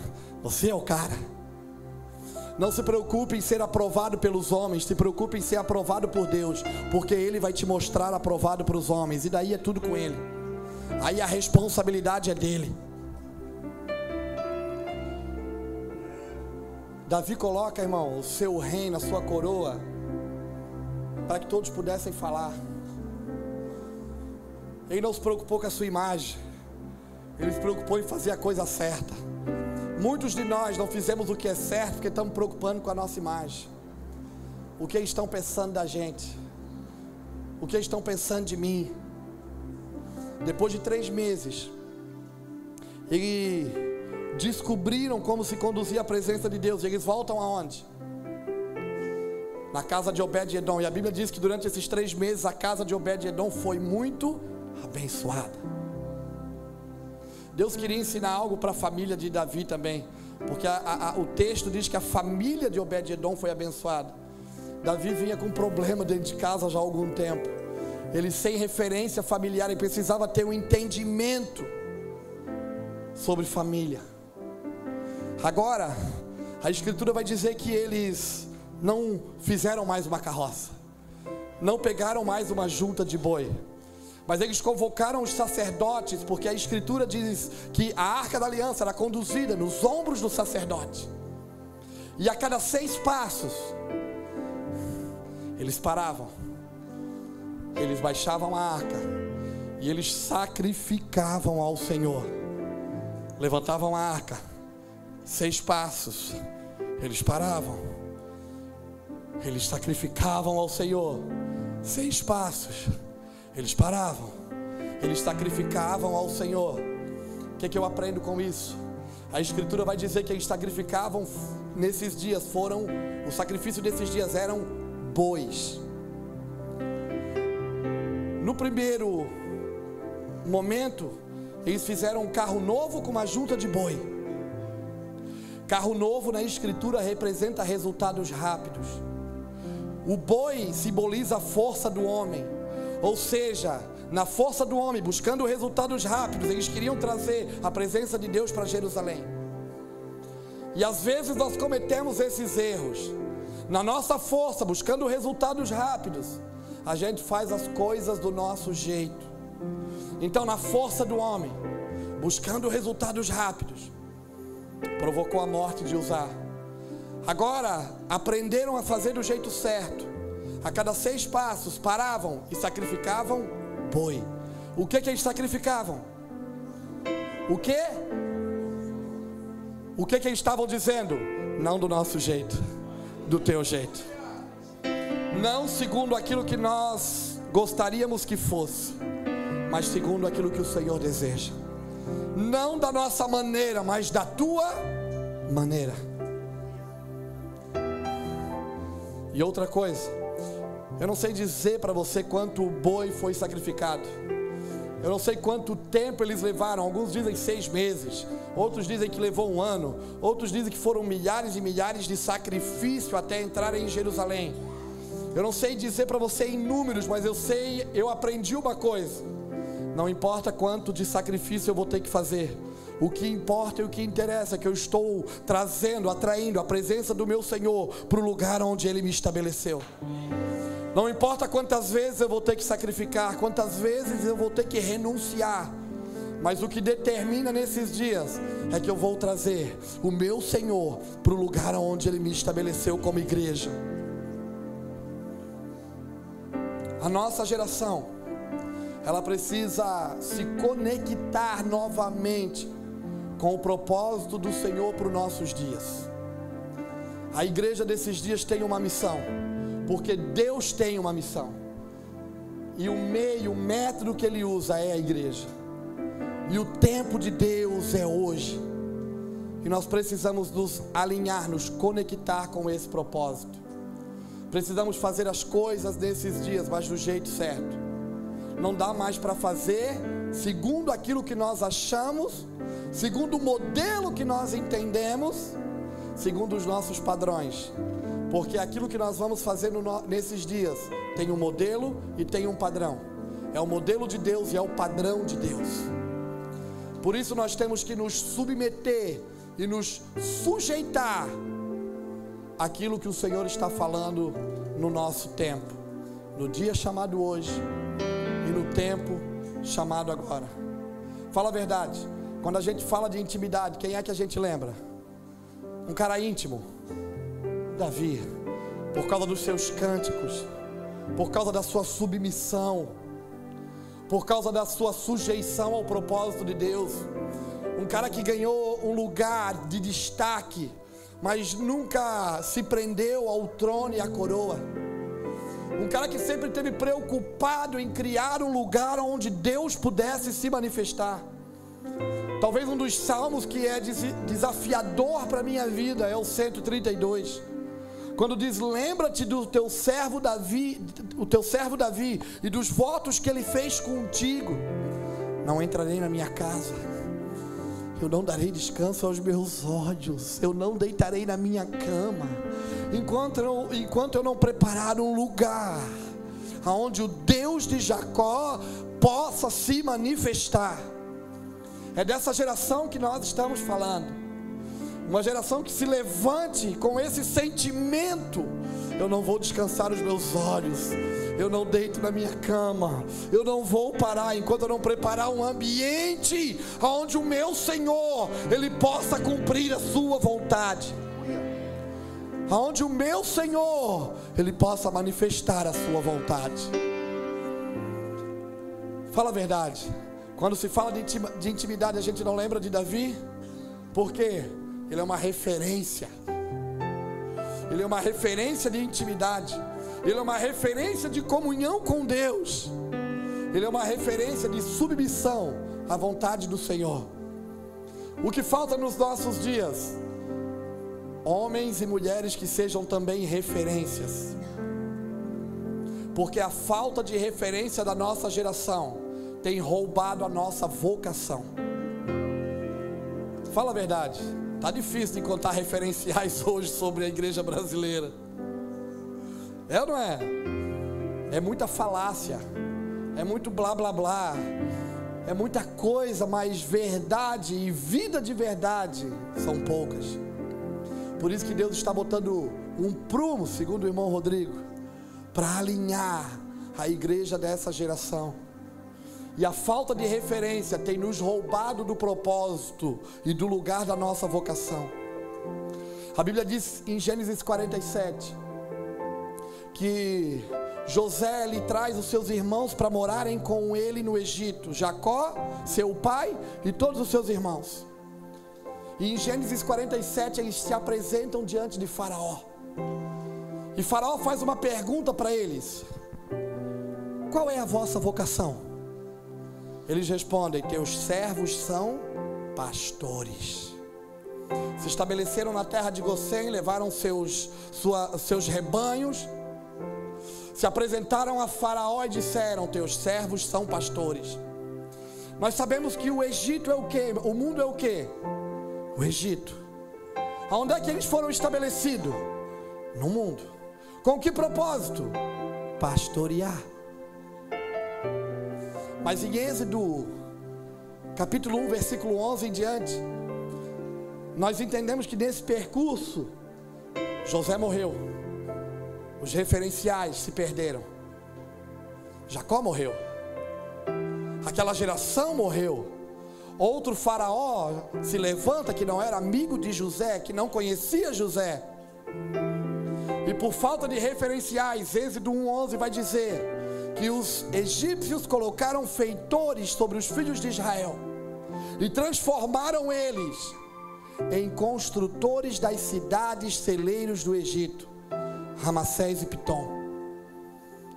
você é o cara. Não se preocupe em ser aprovado pelos homens, se preocupe em ser aprovado por Deus, porque Ele vai te mostrar aprovado para os homens, e daí é tudo com Ele. Aí a responsabilidade é dele. Davi coloca, irmão, o seu reino, a sua coroa, para que todos pudessem falar. Ele não se preocupou com a sua imagem, ele se preocupou em fazer a coisa certa. Muitos de nós não fizemos o que é certo porque estamos preocupando com a nossa imagem. O que estão pensando da gente? O que estão pensando de mim? Depois de 3 meses, eles descobriram como se conduzia a presença de Deus. Eles voltam aonde? Na casa de Obed-Edom. E a Bíblia diz que durante esses 3 meses a casa de Obed-Edom foi muito abençoada. Deus queria ensinar algo para a família de Davi também, porque o texto diz que a família de Obed-Edom foi abençoada. Davi vinha com um problema dentro de casa já há algum tempo. Ele, sem referência familiar, ele precisava ter um entendimento sobre família. Agora, a Escritura vai dizer que eles não fizeram mais uma carroça, não pegaram mais uma junta de boi, mas eles convocaram os sacerdotes, porque a Escritura diz que a Arca da Aliança era conduzida nos ombros do sacerdote. E a cada 6 passos, eles paravam, eles baixavam a arca, e eles sacrificavam ao Senhor. Levantavam a arca, 6 passos, eles paravam, eles sacrificavam ao Senhor, 6 passos, eles paravam, eles sacrificavam ao Senhor. O que eu aprendo com isso? A Escritura vai dizer que eles sacrificavam nesses dias, o sacrifício desses dias eram bois. No primeiro momento, eles fizeram um carro novo com uma junta de boi. Carro novo na Escritura representa resultados rápidos. O boi simboliza a força do homem. Ou seja, na força do homem, buscando resultados rápidos, eles queriam trazer a presença de Deus para Jerusalém. E às vezes nós cometemos esses erros. Na nossa força, buscando resultados rápidos, a gente faz as coisas do nosso jeito. Então, na força do homem, buscando resultados rápidos, provocou a morte de Uzá. Agora, aprenderam a fazer do jeito certo. A cada 6 passos, paravam e sacrificavam boi. O que eles sacrificavam? O que? O que eles estavam dizendo? Não do nosso jeito, do teu jeito. Não segundo aquilo que nós gostaríamos que fosse, mas segundo aquilo que o Senhor deseja. Não da nossa maneira, mas da tua maneira. E outra coisa, eu não sei dizer para você quanto boi foi sacrificado. Eu não sei quanto tempo eles levaram. Alguns dizem 6 meses, outros dizem que levou 1 ano, outros dizem que foram milhares e milhares de sacrifício até entrarem em Jerusalém. Eu não sei dizer para você em números, mas eu aprendi uma coisa: não importa quanto de sacrifício eu vou ter que fazer, o que importa e o que interessa é que eu estou atraindo a presença do meu Senhor para o lugar onde Ele me estabeleceu. Não importa quantas vezes eu vou ter que sacrificar, quantas vezes eu vou ter que renunciar, mas o que determina nesses dias é que eu vou trazer o meu Senhor para o lugar onde Ele me estabeleceu como igreja. A nossa geração, ela precisa se conectar novamente com o propósito do Senhor para os nossos dias. A igreja desses dias tem uma missão, porque Deus tem uma missão, e o método que Ele usa é a igreja, e o tempo de Deus é hoje, e nós precisamos nos alinhar, nos conectar com esse propósito. Precisamos fazer as coisas nesses dias, mas do jeito certo. Não dá mais para fazer segundo aquilo que nós achamos, segundo o modelo que nós entendemos, segundo os nossos padrões, porque aquilo que nós vamos fazer nesses dias tem um modelo e tem um padrão. É o modelo de Deus e é o padrão de Deus. Por isso nós temos que nos submeter e nos sujeitar àquilo que o Senhor está falando no nosso tempo, no dia chamado hoje e no tempo chamado agora. Fala a verdade, quando a gente fala de intimidade, quem é que a gente lembra? Um cara íntimo, Davi, por causa dos seus cânticos, por causa da sua submissão, por causa da sua sujeição ao propósito de Deus. Um cara que ganhou um lugar de destaque, mas nunca se prendeu ao trono e à coroa. Um cara que sempre esteve preocupado em criar um lugar onde Deus pudesse se manifestar. Talvez um dos salmos que é desafiador para a minha vida é o 132, quando diz: lembra-te do teu servo Davi, e dos votos que ele fez contigo. Não entrarei na minha casa, eu não darei descanso aos meus olhos, eu não deitarei na minha cama, enquanto eu não preparar um lugar aonde o Deus de Jacó possa se manifestar. É dessa geração que nós estamos falando, uma geração que se levante com esse sentimento: eu não vou descansar os meus olhos, eu não deito na minha cama, eu não vou parar enquanto eu não preparar um ambiente onde o meu Senhor, Ele possa cumprir a sua vontade, onde o meu Senhor, Ele possa manifestar a sua vontade. Fala a verdade, quando se fala de intimidade, a gente não lembra de Davi, porque ele é uma referência, ele é uma referência de intimidade, ele é uma referência de comunhão com Deus, ele é uma referência de submissão à vontade do Senhor. O que falta nos nossos dias? Homens e mulheres que sejam também referências, porque a falta de referência da nossa geração tem roubado a nossa vocação. Fala a verdade, está difícil de encontrar referenciais hoje sobre a igreja brasileira. É ou não é? É muita falácia, é muito blá blá blá, é muita coisa, mas verdade e vida de verdade são poucas. Por isso que Deus está botando um prumo, segundo o irmão Rodrigo, para alinhar a igreja dessa geração. E a falta de referência tem nos roubado do propósito e do lugar da nossa vocação. A Bíblia diz em Gênesis 47 que José lhe traz os seus irmãos para morarem com ele no Egito. Jacó, seu pai, e todos os seus irmãos. E em Gênesis 47 eles se apresentam diante de Faraó. E Faraó faz uma pergunta para eles: qual é a vossa vocação? Eles respondem: teus servos são pastores. Se estabeleceram na terra de Gosém, levaram seus rebanhos, se apresentaram a Faraó e disseram: teus servos são pastores. Nós sabemos que o Egito é o quê? O mundo é o quê? O Egito. Aonde é que eles foram estabelecidos? No mundo. Com que propósito? Pastorear. Mas em Êxodo capítulo 1, versículo 11 em diante, nós entendemos que nesse percurso José morreu, os referenciais se perderam, Jacó morreu, aquela geração morreu. Outro faraó se levanta que não era amigo de José, que não conhecia José, e por falta de referenciais, Êxodo 1:11 vai dizer que os egípcios colocaram feitores sobre os filhos de Israel e transformaram eles em construtores das cidades celeiros do Egito, Ramassés e Pitom.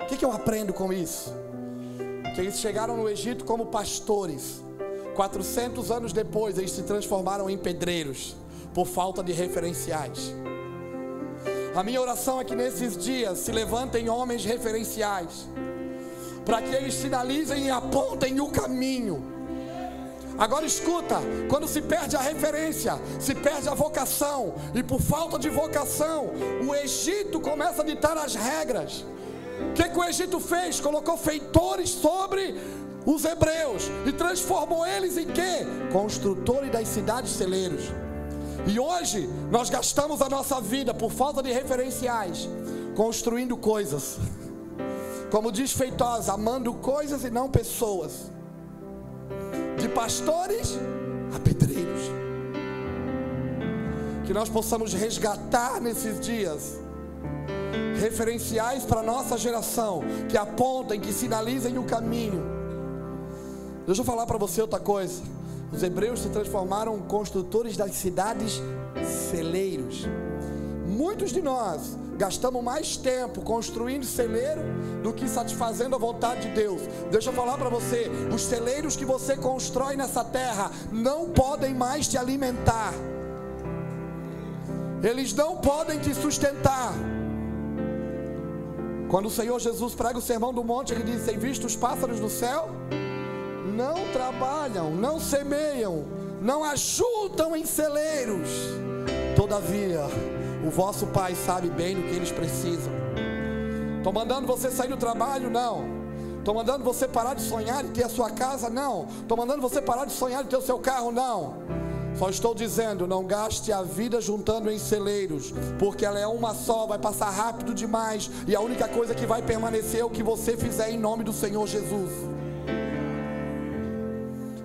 O que eu aprendo com isso? Que eles chegaram no Egito como pastores. 400 anos depois, eles se transformaram em pedreiros, por falta de referenciais. A minha oração é que nesses dias se levantem homens referenciais, para que eles sinalizem e apontem o caminho. Agora escuta, quando se perde a referência, se perde a vocação, e por falta de vocação, o Egito começa a ditar as regras. O que o Egito fez? Colocou feitores sobre os hebreus e transformou eles em quê? Construtores das cidades celeiros. E hoje nós gastamos a nossa vida por falta de referenciais, construindo coisas. Como diz Feitosa, amando coisas e não pessoas. De pastores a pedreiros. Que nós possamos resgatar nesses dias referenciais para a nossa geração, que apontem, que sinalizem o caminho. Deixa eu falar para você outra coisa. Os hebreus se transformaram em construtores das cidades celeiros. Muitos de nós gastamos mais tempo construindo celeiro do que satisfazendo a vontade de Deus. Deixa eu falar para você, os celeiros que você constrói nessa terra não podem mais te alimentar. Eles não podem te sustentar. Quando o Senhor Jesus prega o sermão do monte, ele diz: tem visto os pássaros do céu? Não trabalham, não semeiam, não ajuntam em celeiros. Todavia, o vosso Pai sabe bem do que eles precisam. Estou mandando você sair do trabalho? Não. Estou mandando você parar de sonhar e ter a sua casa? Não. Estou mandando você parar de sonhar e ter o seu carro? Não. Só estou dizendo, não gaste a vida juntando em celeiros, porque ela é uma só, vai passar rápido demais, e a única coisa que vai permanecer é o que você fizer em nome do Senhor Jesus.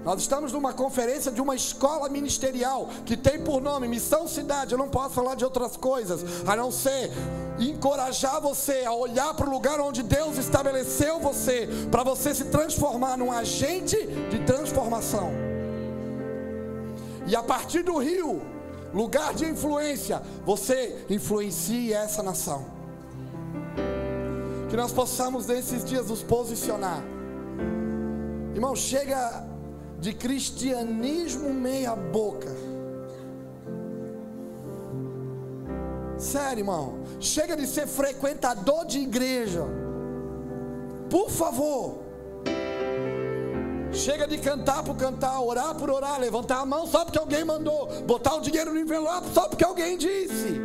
Nós estamos numa conferência de uma escola ministerial que tem por nome Missão Cidade. Eu não posso falar de outras coisas a não ser encorajar você a olhar para o lugar onde Deus estabeleceu você, para você se transformar num agente de transformação. E a partir do rio, lugar de influência, você influencie essa nação. Que nós possamos nesses dias nos posicionar. Irmão, chega de cristianismo meia boca. Sério, irmão, chega de ser frequentador de igreja. Por favor. Chega de cantar por cantar, orar por orar, levantar a mão só porque alguém mandou, botar o dinheiro no envelope só porque alguém disse.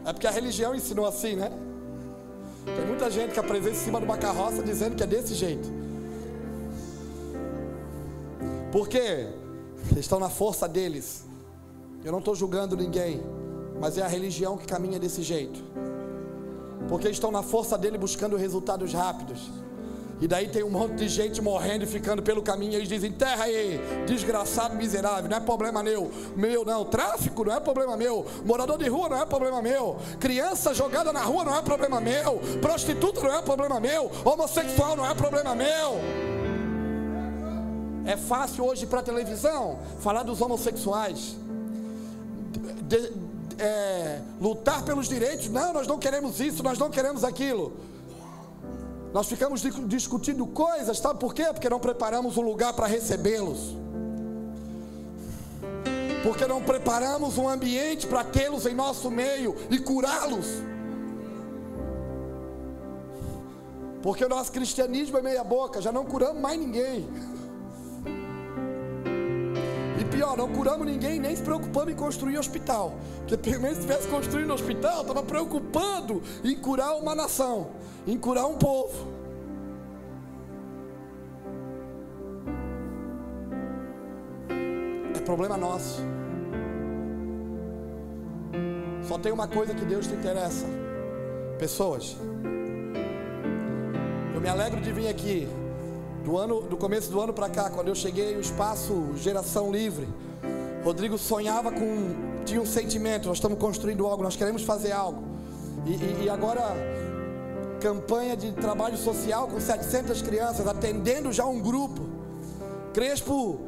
É porque a religião ensinou assim, né? Tem muita gente que apresenta em cima de uma carroça dizendo que é desse jeito. Por quê? Eles estão na força deles. Eu não estou julgando ninguém, mas é a religião que caminha desse jeito. Porque eles estão na força dele buscando resultados rápidos. E daí tem um monte de gente morrendo e ficando pelo caminho. E eles dizem: enterra aí, desgraçado, miserável, não é problema meu não. Tráfico não é problema meu. Morador de rua não é problema meu. Criança jogada na rua não é problema meu. Prostituta não é problema meu. Homossexual não é problema meu. É fácil hoje para a televisão falar dos homossexuais, lutar pelos direitos. Não, nós não queremos isso, nós não queremos aquilo. Nós ficamos discutindo coisas, sabe por quê? Porque não preparamos um lugar para recebê-los. Porque não preparamos um ambiente para tê-los em nosso meio e curá-los. Porque o nosso cristianismo é meia boca, já não curamos mais ninguém. E pior, não curamos ninguém, nem se preocupamos em construir hospital. Porque pelo menos se estivesse construindo hospital, estava preocupado em curar uma nação, em curar um povo. É problema nosso. Só tem uma coisa que Deus te interessa: pessoas. Eu me alegro de vir aqui do começo do ano para cá. Quando eu cheguei no espaço Geração Livre, Rodrigo tinha um sentimento: nós estamos construindo algo, nós queremos fazer algo. E agora, campanha de trabalho social com 700 crianças, atendendo já um grupo. Crespo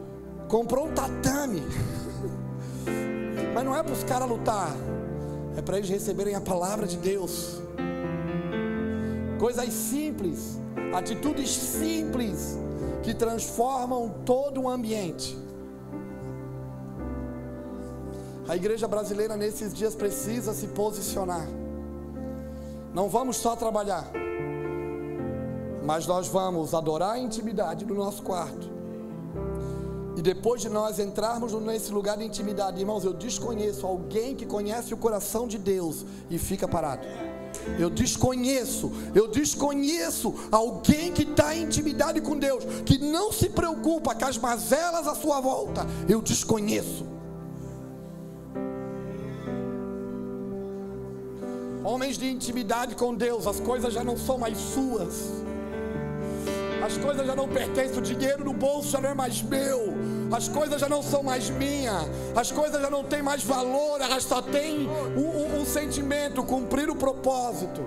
comprou um tatame, mas não é para os caras lutar, é para eles receberem a palavra de Deus. Coisas simples, atitudes simples, que transformam todo o ambiente. A igreja brasileira nesses dias precisa se posicionar. Não vamos só trabalhar, mas nós vamos adorar a intimidade do nosso quarto. E depois de nós entrarmos nesse lugar de intimidade, irmãos, eu desconheço alguém que conhece o coração de Deus e fica parado. Eu desconheço alguém que está em intimidade com Deus, que não se preocupa com as mazelas à sua volta. Eu desconheço. Homens de intimidade com Deus, as coisas já não são mais suas, as coisas já não pertencem, o dinheiro no bolso já não é mais meu, as coisas já não são mais minhas, as coisas já não têm mais valor, elas só têm um sentimento, cumprir o propósito.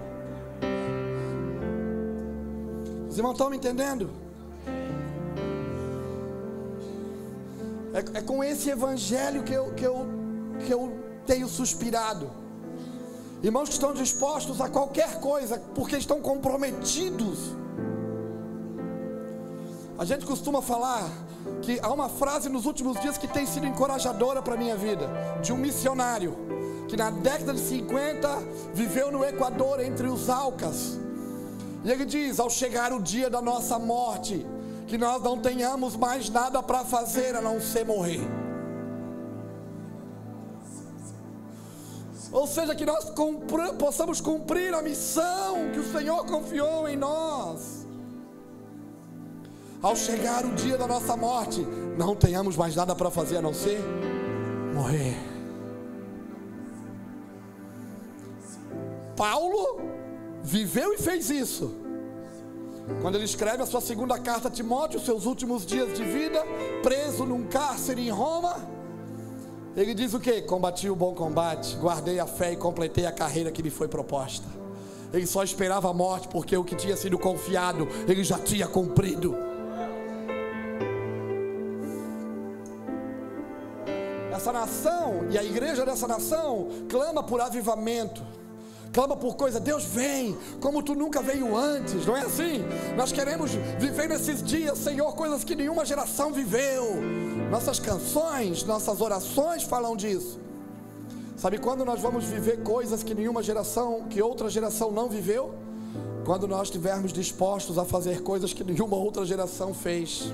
Os irmãos estão me entendendo? É com esse evangelho que eu tenho suspirado. Irmãos que estão dispostos a qualquer coisa, porque estão comprometidos. A gente costuma falar que há uma frase nos últimos dias que tem sido encorajadora para a minha vida, de um missionário que na década de 50 viveu no Equador, entre os Aucas. E ele diz: ao chegar o dia da nossa morte, que nós não tenhamos mais nada para fazer a não ser morrer. Ou seja, que nós possamos cumprir a missão que o Senhor confiou em nós. Ao chegar o dia da nossa morte, não tenhamos mais nada para fazer a não ser morrer. Paulo viveu e fez isso. Quando ele escreve a sua segunda carta a Timóteo, seus últimos dias de vida, preso num cárcere em Roma, ele diz o quê? Combati o bom combate, guardei a fé e completei a carreira que me foi proposta. Ele só esperava a morte porque o que tinha sido confiado, ele já tinha cumprido. Essa nação e a igreja dessa nação clama por avivamento, clama por coisa. Deus vem como tu nunca veio antes, não é assim? Nós queremos viver nesses dias, Senhor, coisas que nenhuma geração viveu. Nossas canções, nossas orações falam disso. Sabe quando nós vamos viver coisas que nenhuma geração, que outra geração não viveu? Quando nós estivermos dispostos a fazer coisas que nenhuma outra geração fez.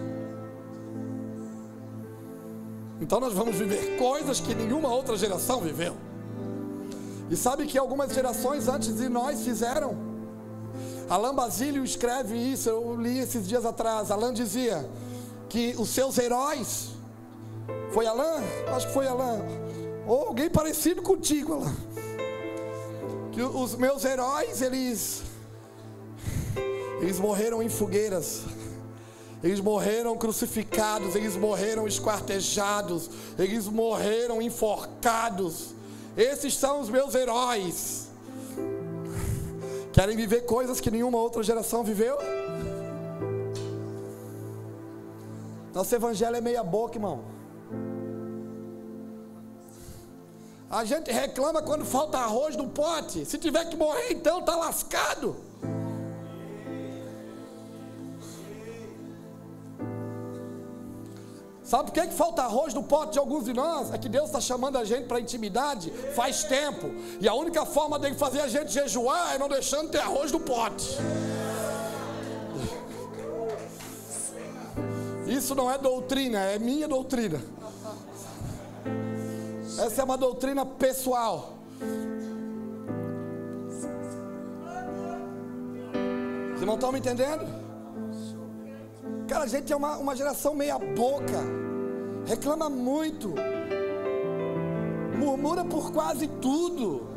Então nós vamos viver coisas que nenhuma outra geração viveu. E sabe que algumas gerações antes de nós fizeram? Alain Basílio escreve isso, eu li esses dias atrás. Alain dizia que os seus heróis, foi Alain? Acho que foi Alain, ou alguém parecido contigo, Alain, que os meus heróis, eles morreram em fogueiras, eles morreram crucificados, eles morreram esquartejados, eles morreram enforcados. Esses são os meus heróis. Querem viver coisas que nenhuma outra geração viveu? Nosso evangelho é meia boca, irmão. A gente reclama quando falta arroz no pote. Se tiver que morrer, então está lascado. Sabe por que falta arroz no pote de alguns de nós? É que Deus está chamando a gente para intimidade faz tempo. E a única forma de fazer a gente jejuar é não deixando ter arroz no pote. Isso não é doutrina, é minha doutrina. Essa é uma doutrina pessoal. Vocês não estão me entendendo? Cara, a gente é uma geração meia boca. Reclama muito. Murmura por quase tudo.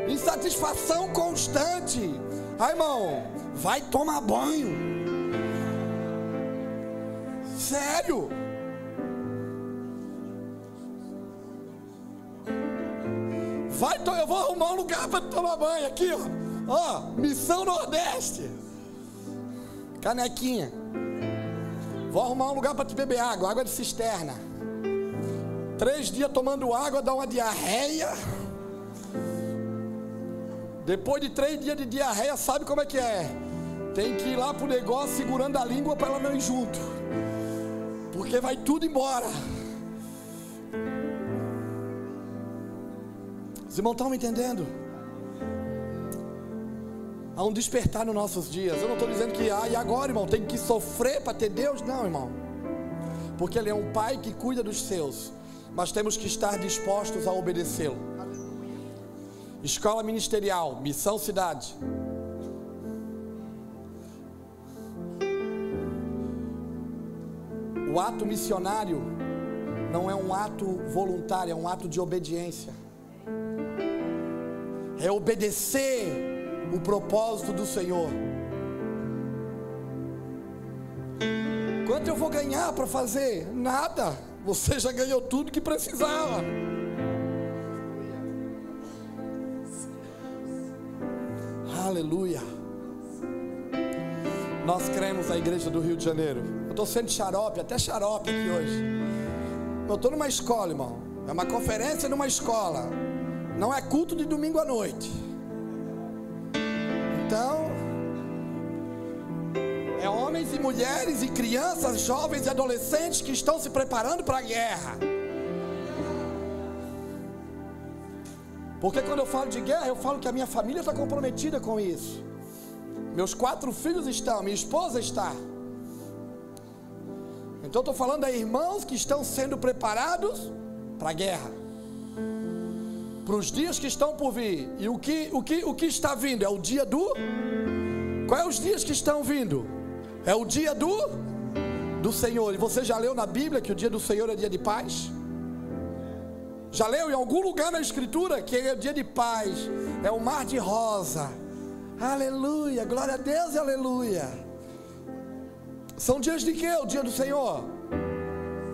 Insatisfação constante. Ai, irmão, vai tomar banho. Sério? Eu vou arrumar um lugar para tomar banho aqui, ó. Missão Nordeste. Canequinha. Vou arrumar um lugar para te beber água de cisterna. 3 dias tomando água, dá uma diarreia. Depois de 3 dias de diarreia, sabe como é que é? Tem que ir lá pro negócio segurando a língua para ela não ir junto, porque vai tudo embora. Os irmãos estão me entendendo? Há um despertar nos nossos dias. Eu não estou dizendo que, e agora, irmão, tem que sofrer para ter Deus. Não, irmão. Porque Ele é um Pai que cuida dos seus. Mas temos que estar dispostos a obedecê-lo. Escola ministerial, Missão Cidade. O ato missionário não é um ato voluntário, é um ato de obediência. É obedecer o propósito do Senhor. Quanto eu vou ganhar para fazer? Nada. Você já ganhou tudo que precisava. Aleluia. Nós cremos na igreja do Rio de Janeiro. Eu estou sendo xarope, até xarope aqui hoje. Eu estou numa escola, irmão. É uma conferência numa escola. Não é culto de domingo à noite. Então, é homens e mulheres e crianças, jovens e adolescentes que estão se preparando para a guerra. Porque quando eu falo de guerra, eu falo que a minha família está comprometida com isso. Meus 4 filhos estão, minha esposa está. Então estou falando a irmãos que estão sendo preparados para a guerra, para os dias que estão por vir. E o que está vindo? É o dia do... Qual é os dias que estão vindo? É o dia do Senhor. E você já leu na Bíblia que o dia do Senhor é dia de paz? Já leu em algum lugar na Escritura que é o dia de paz? É o mar de rosa. Aleluia, glória a Deus e aleluia. São dias de quê? O dia do Senhor?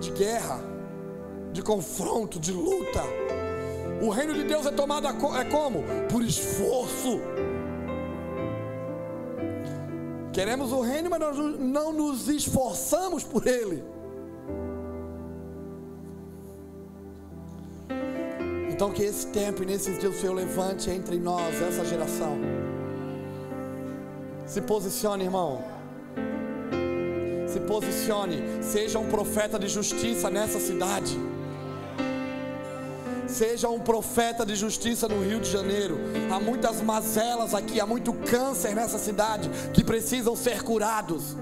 De guerra, de confronto, de luta. O reino de Deus é tomado como? Por esforço. Queremos o reino, mas nós não nos esforçamos por ele. Então que esse tempo e nesses dias o Senhor levante entre nós essa geração. Se posicione, irmão. Se posicione. Seja um profeta de justiça nessa cidade. Seja um profeta de justiça no Rio de Janeiro. Há muitas mazelas aqui, há muito câncer nessa cidade que precisam ser curados.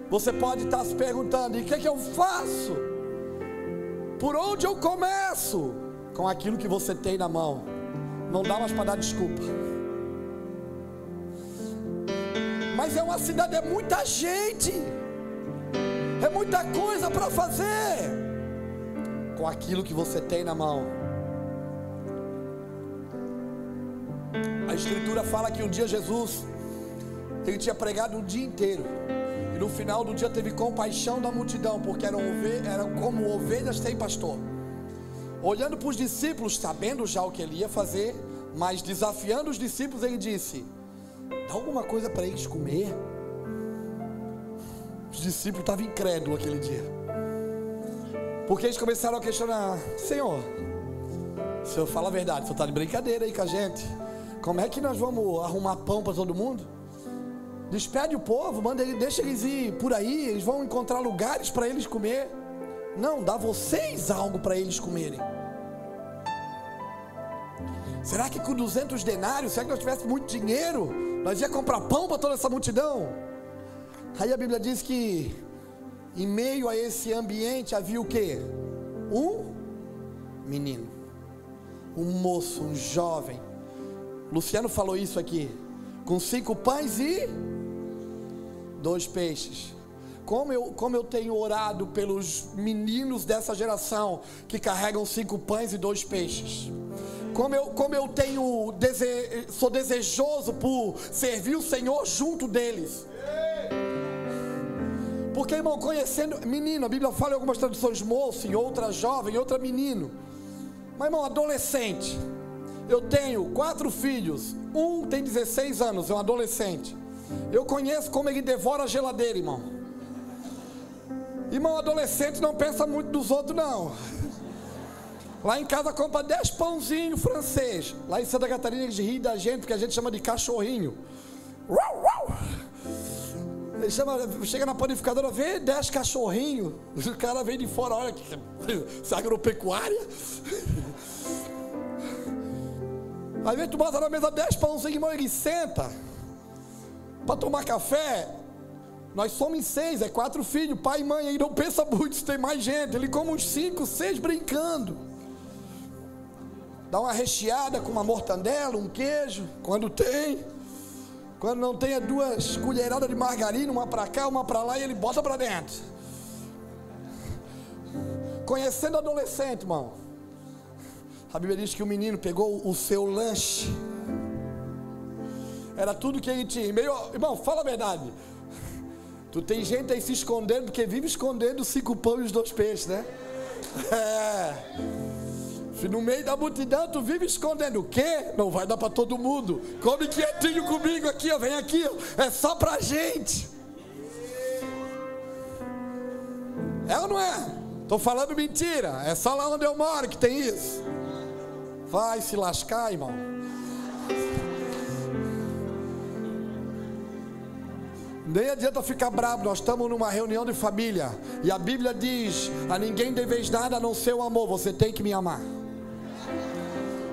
Você pode estar se perguntando: e o que é que eu faço? Por onde eu começo? Com aquilo que você tem na mão. Não dá mais para dar desculpa. Mas é uma cidade, é muita gente, é muita coisa para fazer. Com aquilo que você tem na mão. A Escritura fala que um dia Jesus, ele tinha pregado um dia inteiro, e no final do dia teve compaixão da multidão, porque eram como ovelhas sem pastor. Olhando para os discípulos, sabendo já o que ele ia fazer, mas desafiando os discípulos, ele disse: dá alguma coisa para eles comer. Os discípulos estavam incrédulos aquele dia, porque eles começaram a questionar: Senhor, o Senhor fala a verdade, o Senhor está de brincadeira aí com a gente. Como é que nós vamos arrumar pão para todo mundo? Despede o povo, deixa eles ir por aí, eles vão encontrar lugares para eles comer. Não, dá vocês algo para eles comerem. Será que com 200 denários, será que nós tivéssemos muito dinheiro, nós ia comprar pão para toda essa multidão? Aí a Bíblia diz que em meio a esse ambiente havia o quê? Um menino, um moço, um jovem. Luciano falou isso aqui. Com 5 pães e 2 peixes. Como eu tenho orado pelos meninos dessa geração que carregam 5 pães e 2 peixes. Como eu sou desejoso por servir o Senhor junto deles. Porque, irmão, conhecendo menino, a Bíblia fala em algumas traduções moço, em outra jovem, em outra menino. Mas, irmão, adolescente. Eu tenho 4 filhos. Um tem 16 anos, é um adolescente. Eu conheço como ele devora a geladeira, irmão. Irmão, adolescente não pensa muito dos outros, não. Lá em casa compra 10 pãozinhos francês. Lá em Santa Catarina eles riem da gente, porque a gente chama de cachorrinho. Ele chega na panificadora, vê 10 cachorrinhos. O cara vem de fora, olha que agropecuária. Às vezes tu bota na mesa 10 pãozinhos, irmão, ele senta para tomar café. Nós somos em 6, é 4 filhos, pai e mãe. Aí não pensa muito se tem mais gente. Ele come uns 5, 6 brincando. Dá uma recheada com uma mortandela, um queijo, quando tem. Quando não tem, é 2 colheradas de margarina, uma para cá, uma para lá, e ele bota para dentro. Conhecendo adolescente, irmão. A Bíblia diz que o menino pegou o seu lanche. Era tudo que ele tinha. Meio, irmão, fala a verdade. Tu tem gente aí se escondendo, porque vive escondendo 5 pães e os 2 peixes, né? No meio da multidão, tu vive escondendo. O quê? Não vai dar para todo mundo. Come quietinho comigo aqui, ó. Vem aqui, ó. É só pra gente. É ou não é? Tô falando mentira. É só lá onde eu moro que tem isso. Vai se lascar, irmão. Nem adianta ficar bravo, nós estamos numa reunião de família. E a Bíblia diz: a ninguém deveis nada a não ser o amor. Você tem que me amar.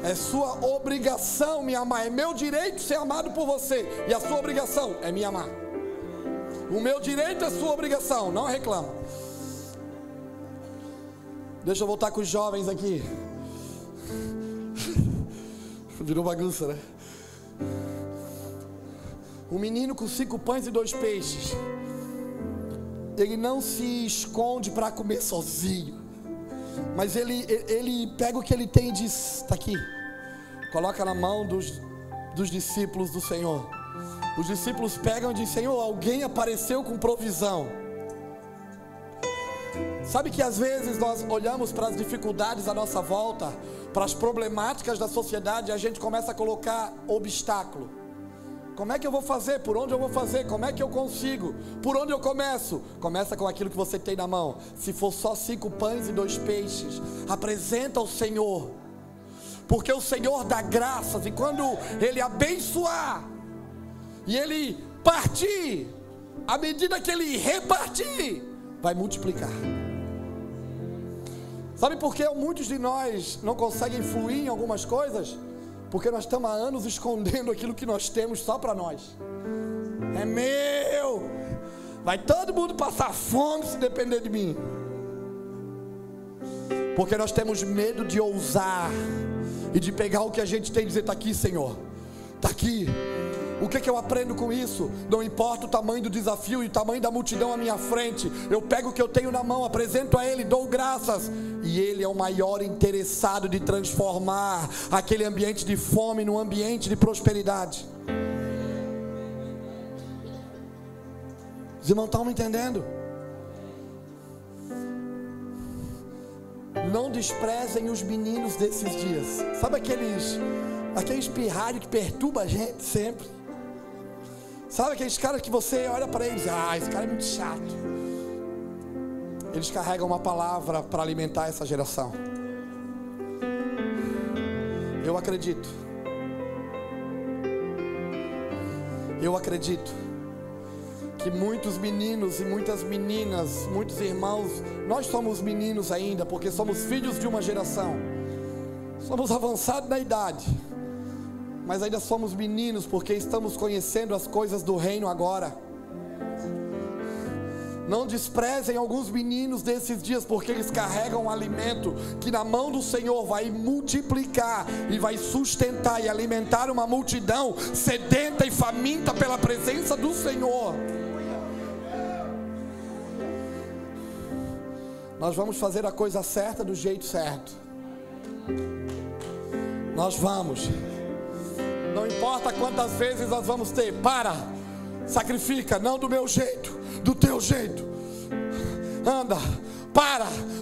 É sua obrigação me amar. É meu direito ser amado por você. E a sua obrigação é me amar. O meu direito é sua obrigação. Não reclama. Deixa eu voltar com os jovens aqui. Virou bagunça, né? Um menino com 5 pães e 2 peixes. Ele não se esconde para comer sozinho. Mas ele pega o que ele tem e diz: está aqui. Coloca na mão dos discípulos do Senhor. Os discípulos pegam e dizem: Senhor, alguém apareceu com provisão. Sabe que às vezes nós olhamos para as dificuldades à nossa volta, para as problemáticas da sociedade, e a gente começa a colocar obstáculo. Como é que eu vou fazer? Por onde eu vou fazer? Como é que eu consigo? Por onde eu começo? Começa com aquilo que você tem na mão. Se for só 5 pães e 2 peixes, apresenta ao Senhor, porque o Senhor dá graças. E quando Ele abençoar e Ele partir, à medida que Ele repartir, vai multiplicar. Sabe por que muitos de nós não conseguem fluir em algumas coisas? Porque nós estamos há anos escondendo aquilo que nós temos só para nós. É meu. Vai todo mundo passar fome se depender de mim. Porque nós temos medo de ousar e de pegar o que a gente tem e dizer: está aqui, Senhor, está aqui. O que eu aprendo com isso? Não importa o tamanho do desafio e o tamanho da multidão à minha frente, eu pego o que eu tenho na mão, apresento a Ele, dou graças, e Ele é o maior interessado de transformar aquele ambiente de fome num ambiente de prosperidade. Os irmãos estão me entendendo? Não desprezem os meninos desses dias. Sabe aqueles pirralhos que perturbam a gente sempre? Sabe aqueles caras que você olha para eles: esse cara é muito chato. Eles carregam uma palavra para alimentar essa geração. Eu acredito que muitos meninos e muitas meninas, muitos irmãos, nós somos meninos ainda, porque somos filhos de uma geração, somos avançados na idade, mas ainda somos meninos, porque estamos conhecendo as coisas do reino agora. Não desprezem alguns meninos desses dias, porque eles carregam um alimento que na mão do Senhor vai multiplicar e vai sustentar e alimentar uma multidão sedenta e faminta pela presença do Senhor. Nós vamos fazer a coisa certa do jeito certo. Nós vamos. Não importa quantas vezes nós vamos ter. Sacrifica, não do meu jeito, do teu jeito. Anda,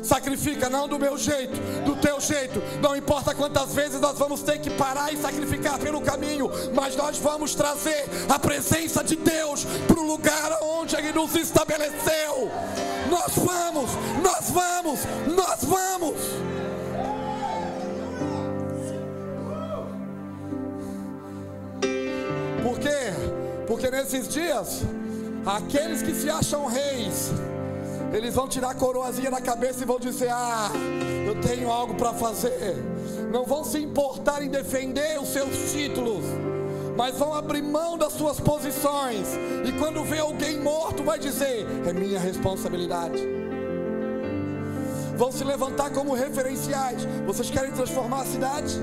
sacrifica, não do meu jeito, do teu jeito. Não importa quantas vezes nós vamos ter que parar e sacrificar pelo caminho, mas nós vamos trazer a presença de Deus para o lugar onde Ele nos estabeleceu. Nós vamos, nós vamos, nós vamos. Por quê? Porque nesses dias, aqueles que se acham reis, eles vão tirar a coroazinha da cabeça e vão dizer: ah, eu tenho algo para fazer. Não vão se importar em defender os seus títulos, mas vão abrir mão das suas posições. E quando vê alguém morto, vai dizer: é minha responsabilidade. Vão se levantar como referenciais. Vocês querem transformar a cidade?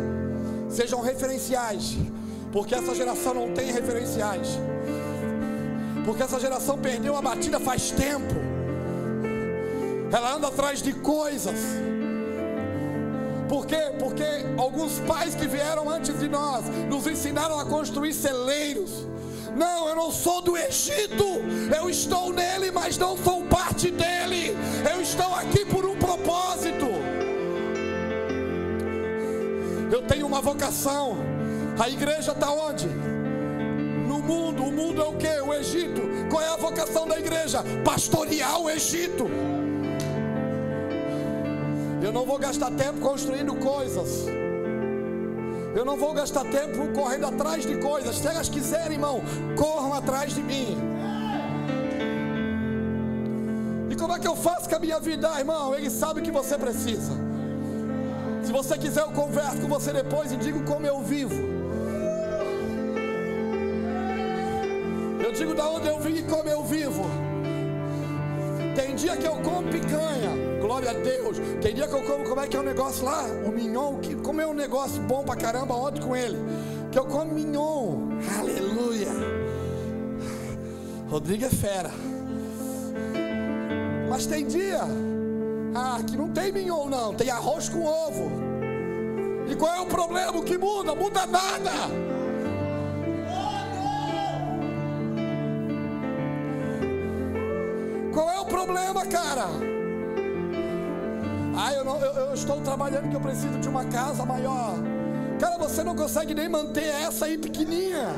Sejam referenciais, porque essa geração não tem referenciais. Porque essa geração perdeu a batida faz tempo. Ela anda atrás de coisas. Por quê? Porque alguns pais que vieram antes de nós nos ensinaram a construir celeiros. Não, eu não sou do Egito, eu estou nele, mas não sou parte dele. Eu estou aqui por um propósito. Eu tenho uma vocação. A igreja está onde? No mundo. O mundo é o quê? O Egito. Qual é a vocação da igreja? Pastorear o Egito. Eu não vou gastar tempo construindo coisas. Eu não vou gastar tempo correndo atrás de coisas. Se elas quiserem, irmão, corram atrás de mim. E como é que eu faço com a minha vida, irmão? Ele sabe o que você precisa. Se você quiser, eu converso com você depois e digo como eu vivo. Eu digo da onde eu vim e como eu vivo. Tem dia que eu como picanha, glória a Deus. Tem dia que eu como, como é que é o negócio lá? O mignon, que como é um negócio bom pra caramba, ontem com ele. Que eu como mignon, aleluia. Rodrigo é fera. Mas tem dia, que não tem mignon não, tem arroz com ovo. E qual é o problema? O que muda? Muda nada. Qual é o problema, cara? Eu estou trabalhando que eu preciso de uma casa maior. Cara, você não consegue nem manter essa aí pequenininha.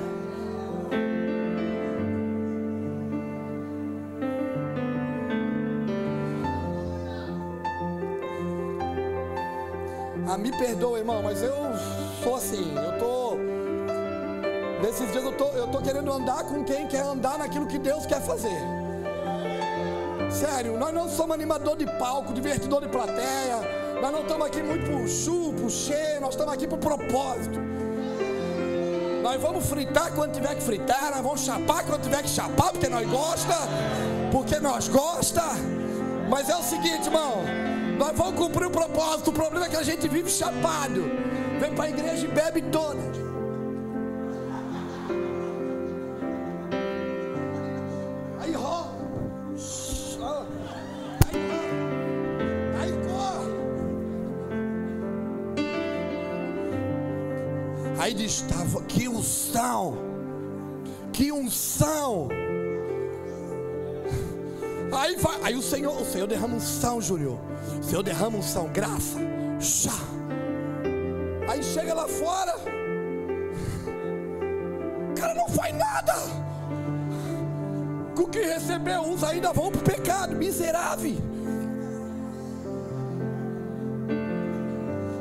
Me perdoa, irmão, mas eu sou assim. Nesses dias eu tô querendo andar com quem quer andar naquilo que Deus quer fazer. Sério, nós não somos animador de palco, divertidor de plateia. Nós não estamos aqui muito pro chu, pro che. Nós estamos aqui pro propósito. Nós vamos fritar quando tiver que fritar. Nós vamos chapar quando tiver que chapar, porque nós gosta. Mas é o seguinte, irmão, nós vamos cumprir o propósito. O problema é que a gente vive chapado. Vem para a igreja e bebe toda. Aí estava, que unção, que unção. Aí o Senhor derrama unção, Júnior. O Senhor derrama unção, graça. Já. Aí chega lá fora, o cara não faz nada. Com o que recebeu, uns ainda vão pro pecado, miserável.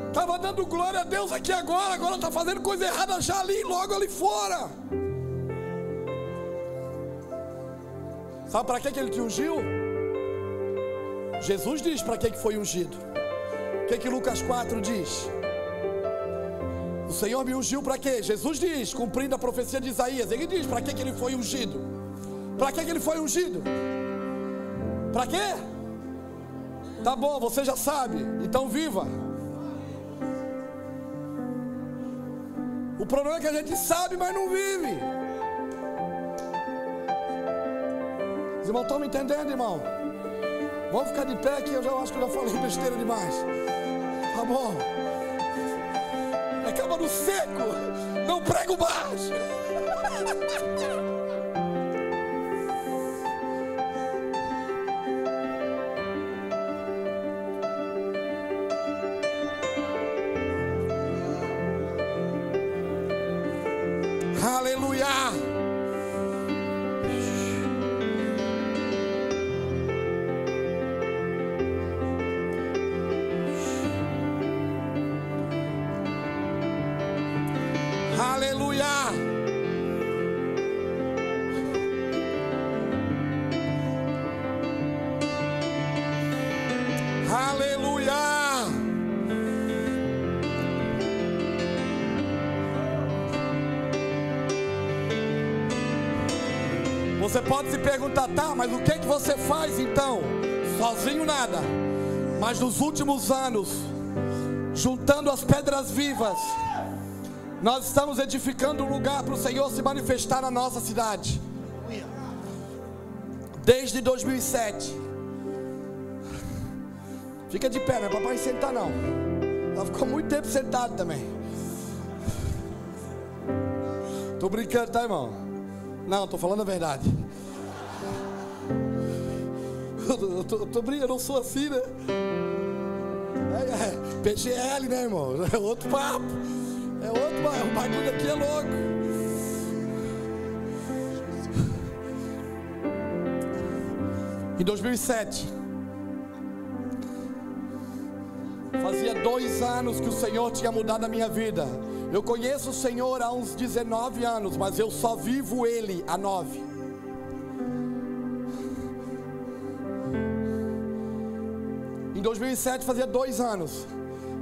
Estava dando glória a Deus aqui agora está fazendo coisa errada já ali, logo ali fora. Sabe para que ele te ungiu? Jesus diz para que foi ungido. O que Lucas 4 diz? O Senhor me ungiu para quê? Jesus diz, cumprindo a profecia de Isaías. Ele diz para que ele foi ungido. Para que ele foi ungido? Para quê? Tá bom, você já sabe, então viva. O problema é que a gente sabe, mas não vive. Os irmãos estão me entendendo, irmão? Vamos ficar de pé aqui, eu já acho que eu já falei besteira demais. Tá bom? Acaba no seco, não prego mais. Aleluia. Você pode se perguntar, tá, mas o que você faz então? Sozinho nada. Mas nos últimos anos, juntando as pedras vivas, nós estamos edificando um lugar para o Senhor se manifestar na nossa cidade. Desde 2007. Fica de pé, não é papai sentar não. Ela ficou muito tempo sentado também. Tô brincando, tá, irmão? Não, tô falando a verdade. Eu tô brincando, eu não sou assim, né? PGL, né, irmão? É outro papo. É outro papo. O bagulho aqui é louco. Em 2007, fazia 2 anos que o Senhor tinha mudado a minha vida. Eu conheço o Senhor há uns 19 anos, mas eu só vivo Ele há 9. Em 2007 fazia 2 anos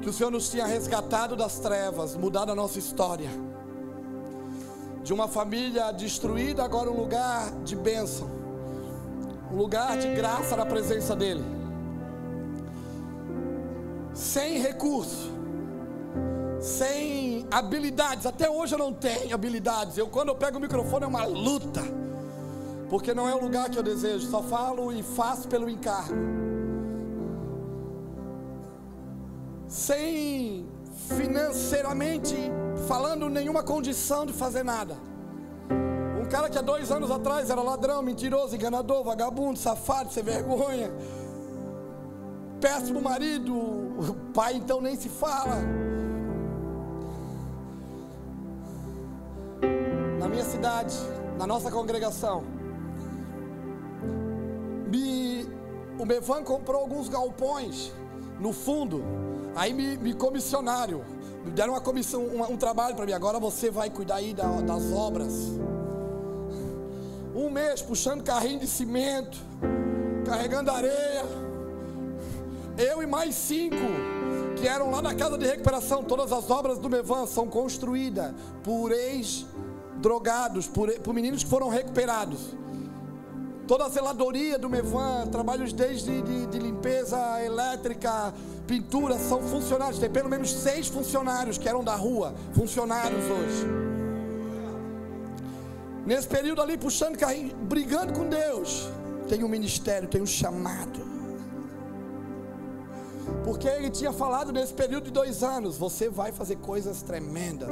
que o Senhor nos tinha resgatado das trevas, mudado a nossa história. De uma família destruída, agora um lugar de bênção. Um lugar de graça na presença dEle. Sem recurso, sem habilidades. Até hoje eu não tenho habilidades. Quando eu pego o microfone é uma luta, porque não é o lugar que eu desejo. Só falo e faço pelo encargo. Sem financeiramente falando nenhuma condição de fazer nada. Um cara que há 2 anos atrás era ladrão, mentiroso, enganador, vagabundo, safado, sem vergonha, péssimo marido, pai então nem se fala. Na minha cidade, na nossa congregação, o Mevan comprou alguns galpões no fundo. Aí me comissionaram, me deram uma comissão, um trabalho para mim. Agora você vai cuidar aí das obras. 1 mês puxando carrinho de cimento, carregando areia. Eu e mais 5 que eram lá na casa de recuperação. Todas as obras do Mevan são construídas por ex-drogados, por meninos que foram recuperados. Toda a zeladoria do Mevan, trabalhos desde de limpeza elétrica, pintura, são funcionários. Tem pelo menos 6 funcionários que eram da rua, funcionários hoje. Nesse período ali, puxando carrinho, brigando com Deus. Tem um ministério, tem um chamado. Porque Ele tinha falado nesse período de 2 anos, você vai fazer coisas tremendas.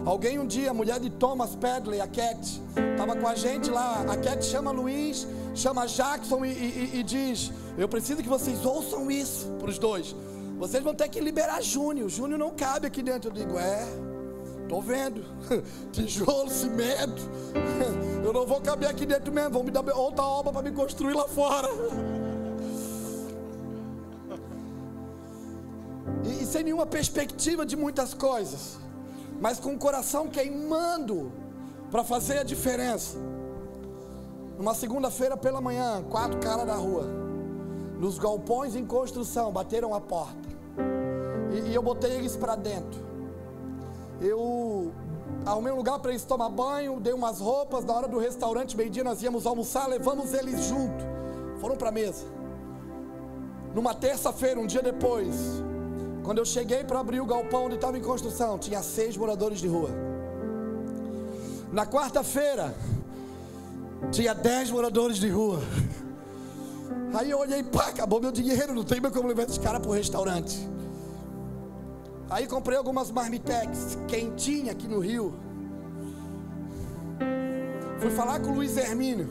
Alguém um dia, a mulher de Thomas Pedley, a Cat, estava com a gente lá. A Cat chama Luiz, chama Jackson e diz: eu preciso que vocês ouçam isso para os 2. Vocês vão ter que liberar Júnior. Júnior não cabe aqui dentro. Eu digo: tô vendo. Tijolo, cimento. Eu não vou caber aqui dentro mesmo. Vão me dar outra obra para me construir lá fora. E sem nenhuma perspectiva de muitas coisas, mas com o coração queimando para fazer a diferença. Numa segunda-feira pela manhã, 4 caras da rua, nos galpões em construção, bateram a porta. E eu botei eles para dentro. Eu arrumei um lugar para eles tomar banho, dei umas roupas. Na hora do restaurante, meio-dia, nós íamos almoçar, levamos eles junto. Foram para a mesa. Numa terça-feira, um dia depois, quando eu cheguei para abrir o galpão onde estava em construção, tinha 6 moradores de rua. Na quarta-feira, tinha 10 moradores de rua. Aí eu olhei, pá, acabou meu dinheiro, não tem mais como levar esses caras para o restaurante. Aí comprei algumas marmitex quentinha aqui no Rio. Fui falar com o Luiz Hermínio,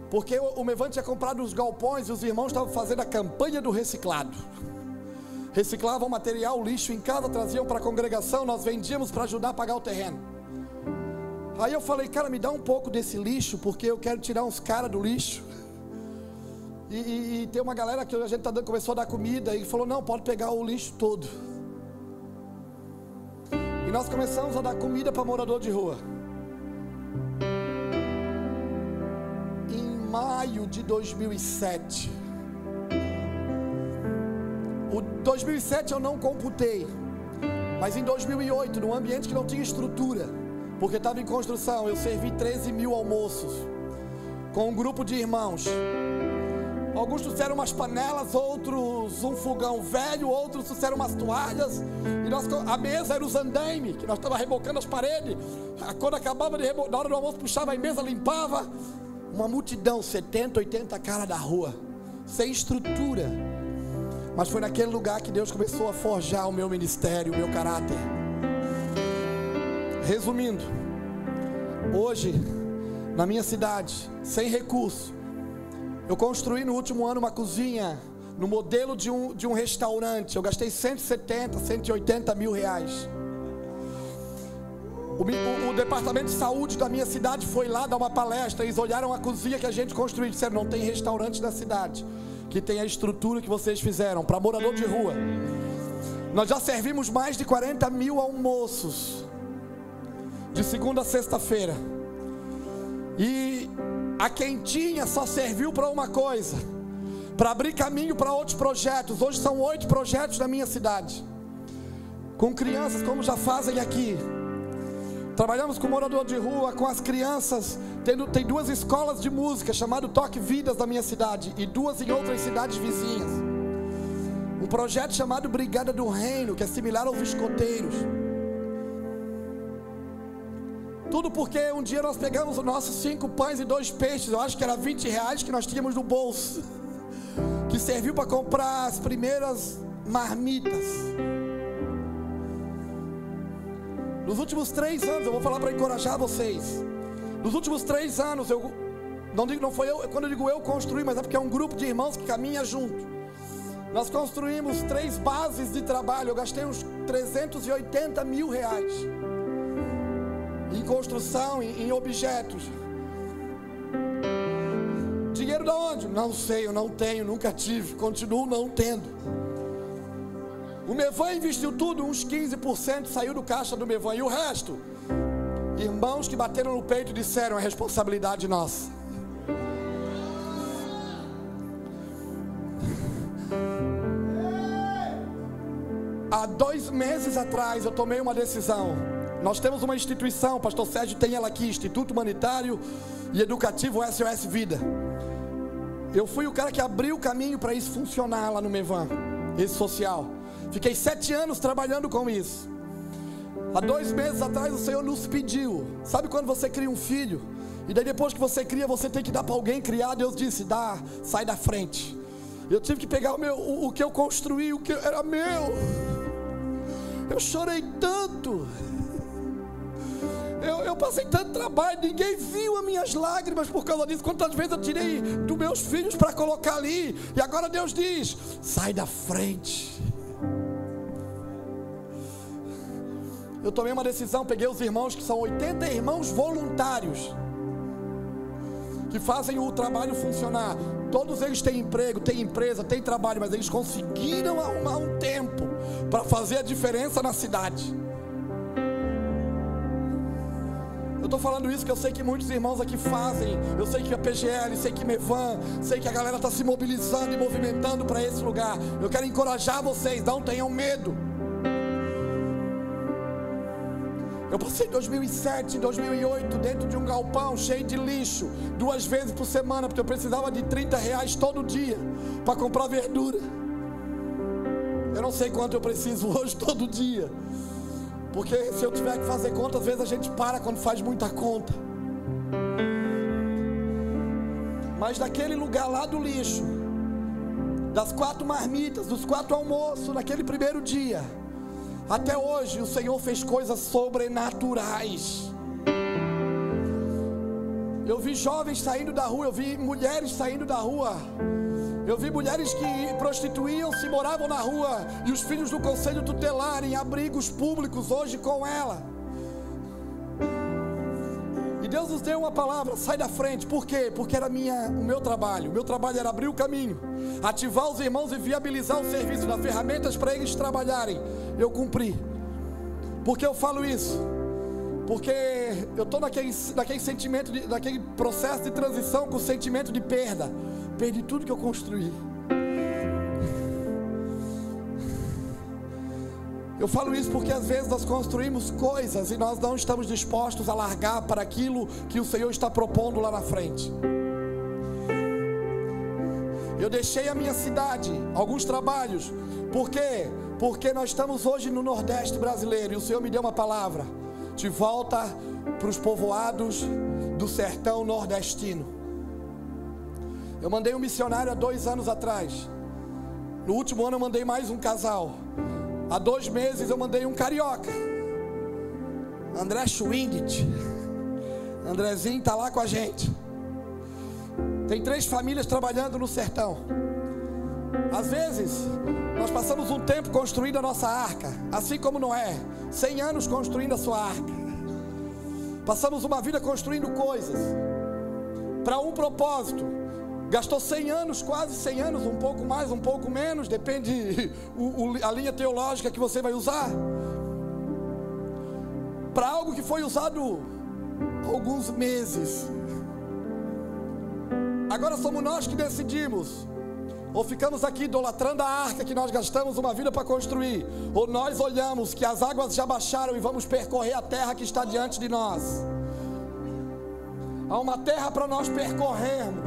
porque o Mevan tinha comprado os galpões e os irmãos estavam fazendo a campanha do reciclado. Reciclavam material, lixo em casa, traziam para a congregação, nós vendíamos para ajudar a pagar o terreno. Aí eu falei: cara, me dá um pouco desse lixo, porque eu quero tirar uns caras do lixo. E tem uma galera que a gente começou a dar comida e falou: não, pode pegar o lixo todo. E nós começamos a dar comida para morador de rua. Em maio de 2007. O 2007 eu não computei, mas em 2008, num ambiente que não tinha estrutura, porque estava em construção, eu servi 13 mil almoços. com um grupo de irmãos. Alguns trouxeram umas panelas, outros um fogão velho, outros trouxeram umas toalhas. E a mesa era os andaime, que nós estávamos rebocando as paredes. Quando acabava na hora do almoço, puxava a mesa, limpava. Uma multidão, 70, 80 caras da rua, sem estrutura. Mas foi naquele lugar que Deus começou a forjar o meu ministério, o meu caráter. Resumindo, hoje, na minha cidade, sem recurso, eu construí no último ano uma cozinha no modelo de um restaurante. Eu gastei 170, 180 mil reais. O departamento de saúde da minha cidade foi lá dar uma palestra. Eles olharam a cozinha que a gente construiu e disseram: não tem restaurante na cidade que tem a estrutura que vocês fizeram para morador de rua. Nós já servimos mais de 40 mil almoços de segunda a sexta-feira. E a quentinha só serviu para uma coisa: para abrir caminho para outros projetos. Hoje são 8 projetos na minha cidade, com crianças, como já fazem aqui. Trabalhamos com morador de rua, com as crianças. Tem 2 escolas de música chamado Toque Vidas na minha cidade, e 2 em outras cidades vizinhas. Um projeto chamado Brigada do Reino, que é similar aos escoteiros. Tudo porque um dia nós pegamos os nossos 5 pães e 2 peixes, eu acho que era 20 reais que nós tínhamos no bolso, que serviu para comprar as primeiras marmitas. Nos últimos 3 anos, eu vou falar para encorajar vocês. Nos últimos 3 anos, não foi eu, quando eu digo eu construí, mas é porque é um grupo de irmãos que caminha junto. Nós construímos 3 bases de trabalho. Eu gastei uns 380 mil reais em construção, em objetos. Dinheiro de onde? Não sei, eu não tenho, nunca tive, continuo não tendo. O Mevan investiu tudo, uns 15% saiu do caixa do Mevan. E o resto, irmãos que bateram no peito e disseram: é responsabilidade nossa. Há 2 meses atrás eu tomei uma decisão. Nós temos uma instituição, pastor Sérgio tem ela aqui, Instituto Humanitário e Educativo SOS Vida. Eu fui o cara que abriu o caminho para isso funcionar lá no Mevan, esse social. Fiquei 7 anos trabalhando com isso. Há 2 meses atrás o Senhor nos pediu. Sabe quando você cria um filho, e daí depois que você cria, você tem que dar para alguém criar? Deus disse: sai da frente. Eu tive que pegar o que eu construí, o que era meu. Eu chorei tanto. Eu passei tanto trabalho, ninguém viu as minhas lágrimas por causa disso. Quantas vezes eu tirei dos meus filhos para colocar ali, e agora Deus diz: sai da frente. Eu tomei uma decisão, peguei os irmãos, que são 80 irmãos voluntários, que fazem o trabalho funcionar. Todos eles têm emprego, têm empresa, têm trabalho, mas eles conseguiram arrumar um tempo para fazer a diferença na cidade. Eu estou falando isso porque eu sei que muitos irmãos aqui fazem. Eu sei que a PGL, sei que Mevan, sei que a galera está se mobilizando e movimentando para esse lugar. Eu quero encorajar vocês, não tenham medo. Eu passei 2007, 2008 dentro de um galpão cheio de lixo, 2 vezes por semana, porque eu precisava de 30 reais todo dia para comprar verdura. Eu não sei quanto eu preciso hoje todo dia, porque se eu tiver que fazer conta, às vezes a gente para quando faz muita conta. Mas daquele lugar lá do lixo, das 4 marmitas, dos 4 almoços, naquele primeiro dia, até hoje o Senhor fez coisas sobrenaturais. Eu vi jovens saindo da rua, eu vi mulheres saindo da rua, eu vi mulheres que prostituíam-se, moravam na rua, e os filhos do conselho tutelar em abrigos públicos hoje com ela. E Deus nos deu uma palavra: sai da frente. Por quê? Porque era o meu trabalho. O meu trabalho era abrir o caminho, ativar os irmãos e viabilizar o serviço, dar ferramentas para eles trabalharem. Eu cumpri. Por que eu falo isso? Porque eu estou naquele sentimento, naquele processo de transição com o sentimento de perda. Perdi tudo que eu construí. Eu falo isso porque às vezes nós construímos coisas e nós não estamos dispostos a largar para aquilo que o Senhor está propondo lá na frente. Eu deixei a minha cidade, alguns trabalhos. Por quê? Porque nós estamos hoje no Nordeste brasileiro e o Senhor me deu uma palavra: de volta para os povoados do sertão nordestino. Eu mandei um missionário há 2 anos atrás. No último ano eu mandei mais um casal. Há 2 meses eu mandei um carioca, André Schwindt. Andrezinho está lá com a gente. Tem 3 famílias trabalhando no sertão. Às vezes nós passamos um tempo construindo a nossa arca, assim como Noé, 100 anos construindo a sua arca. Passamos uma vida construindo coisas para um propósito. Gastou 100 anos, quase 100 anos, um pouco mais, um pouco menos, depende a linha teológica que você vai usar, para algo que foi usado alguns meses. Agora somos nós que decidimos: ou ficamos aqui idolatrando a arca que nós gastamos uma vida para construir, ou nós olhamos que as águas já baixaram e vamos percorrer a terra que está diante de nós. Há uma terra para nós percorrermos.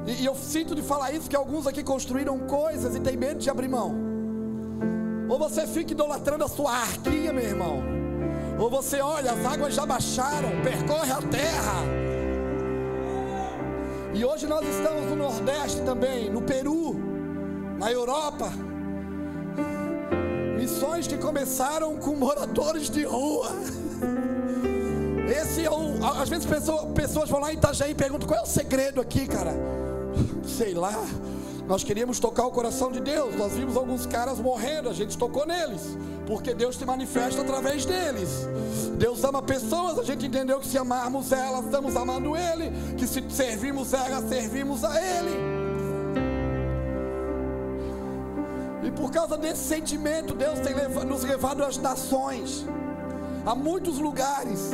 E eu sinto de falar isso, que alguns aqui construíram coisas e tem medo de abrir mão. Ou você fica idolatrando a sua arquinha, meu irmão, ou você olha, as águas já baixaram, percorre a terra. E hoje nós estamos no Nordeste também, no Peru, na Europa. Missões que começaram com moradores de rua. Esse é às vezes pessoas vão lá em Itajaí e perguntam: qual é o segredo aqui, cara? Sei lá, nós queríamos tocar o coração de Deus. Nós vimos alguns caras morrendo, a gente tocou neles, porque Deus se manifesta através deles. Deus ama pessoas, a gente entendeu que se amarmos elas, estamos amando Ele, que se servirmos elas, servimos a Ele. E por causa desse sentimento, Deus tem nos levado às nações, a muitos lugares.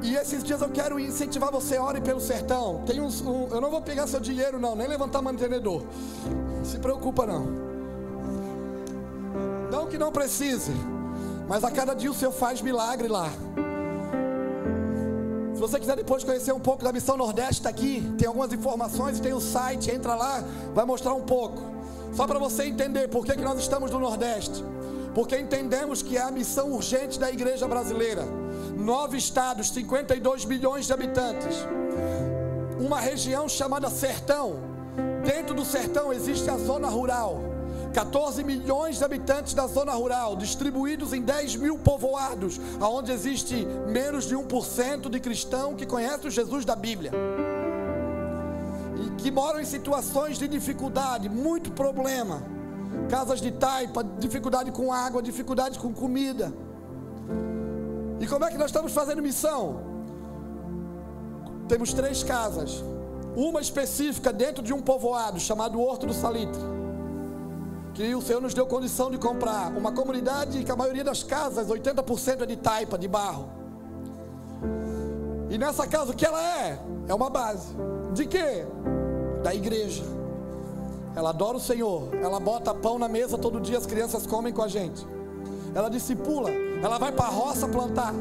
E esses dias eu quero incentivar você: ore pelo sertão. Tem eu não vou pegar seu dinheiro não, nem levantar mantenedor. Não se preocupa não. Não que não precise, mas a cada dia o Senhor faz milagre lá. Se você quiser depois conhecer um pouco da Missão Nordeste, está aqui, tem algumas informações, tem o site, entra lá, vai mostrar um pouco. Só para você entender por que nós estamos no Nordeste. Porque entendemos que é a missão urgente da igreja brasileira. 9 estados, 52 milhões de habitantes. Uma região chamada sertão. Dentro do sertão existe a zona rural. 14 milhões de habitantes da zona rural, distribuídos em 10 mil povoados, onde existe menos de 1% de cristão que conhece o Jesus da Bíblia. E que moram em situações de dificuldade, muito problema. Casas de taipa, dificuldade com água, dificuldade com comida. E como é que nós estamos fazendo missão? Temos 3 casas. Uma específica dentro de um povoado chamado Horto do Salitre, que o Senhor nos deu condição de comprar. Uma comunidade que a maioria das casas, 80% é de taipa, de barro. E nessa casa o que ela é? É uma base. De quê? Da igreja. Ela adora o Senhor, ela bota pão na mesa todo dia, as crianças comem com a gente. Ela discipula, ela vai para a roça plantar.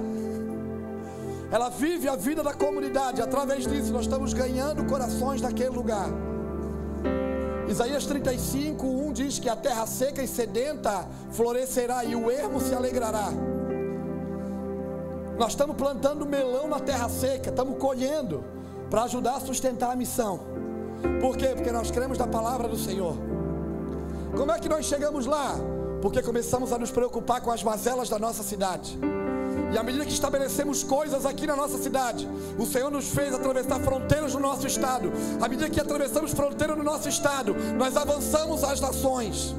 Ela vive a vida da comunidade. Através disso nós estamos ganhando corações daquele lugar. Isaías 35:1 diz que a terra seca e sedenta florescerá e o ermo se alegrará. Nós estamos plantando melão na terra seca, estamos colhendo para ajudar a sustentar a missão. Por quê? Porque nós cremos na palavra do Senhor. Como é que nós chegamos lá? Porque começamos a nos preocupar com as mazelas da nossa cidade. E à medida que estabelecemos coisas aqui na nossa cidade, o Senhor nos fez atravessar fronteiras no nosso estado. À medida que atravessamos fronteiras no nosso estado, nós avançamos às nações.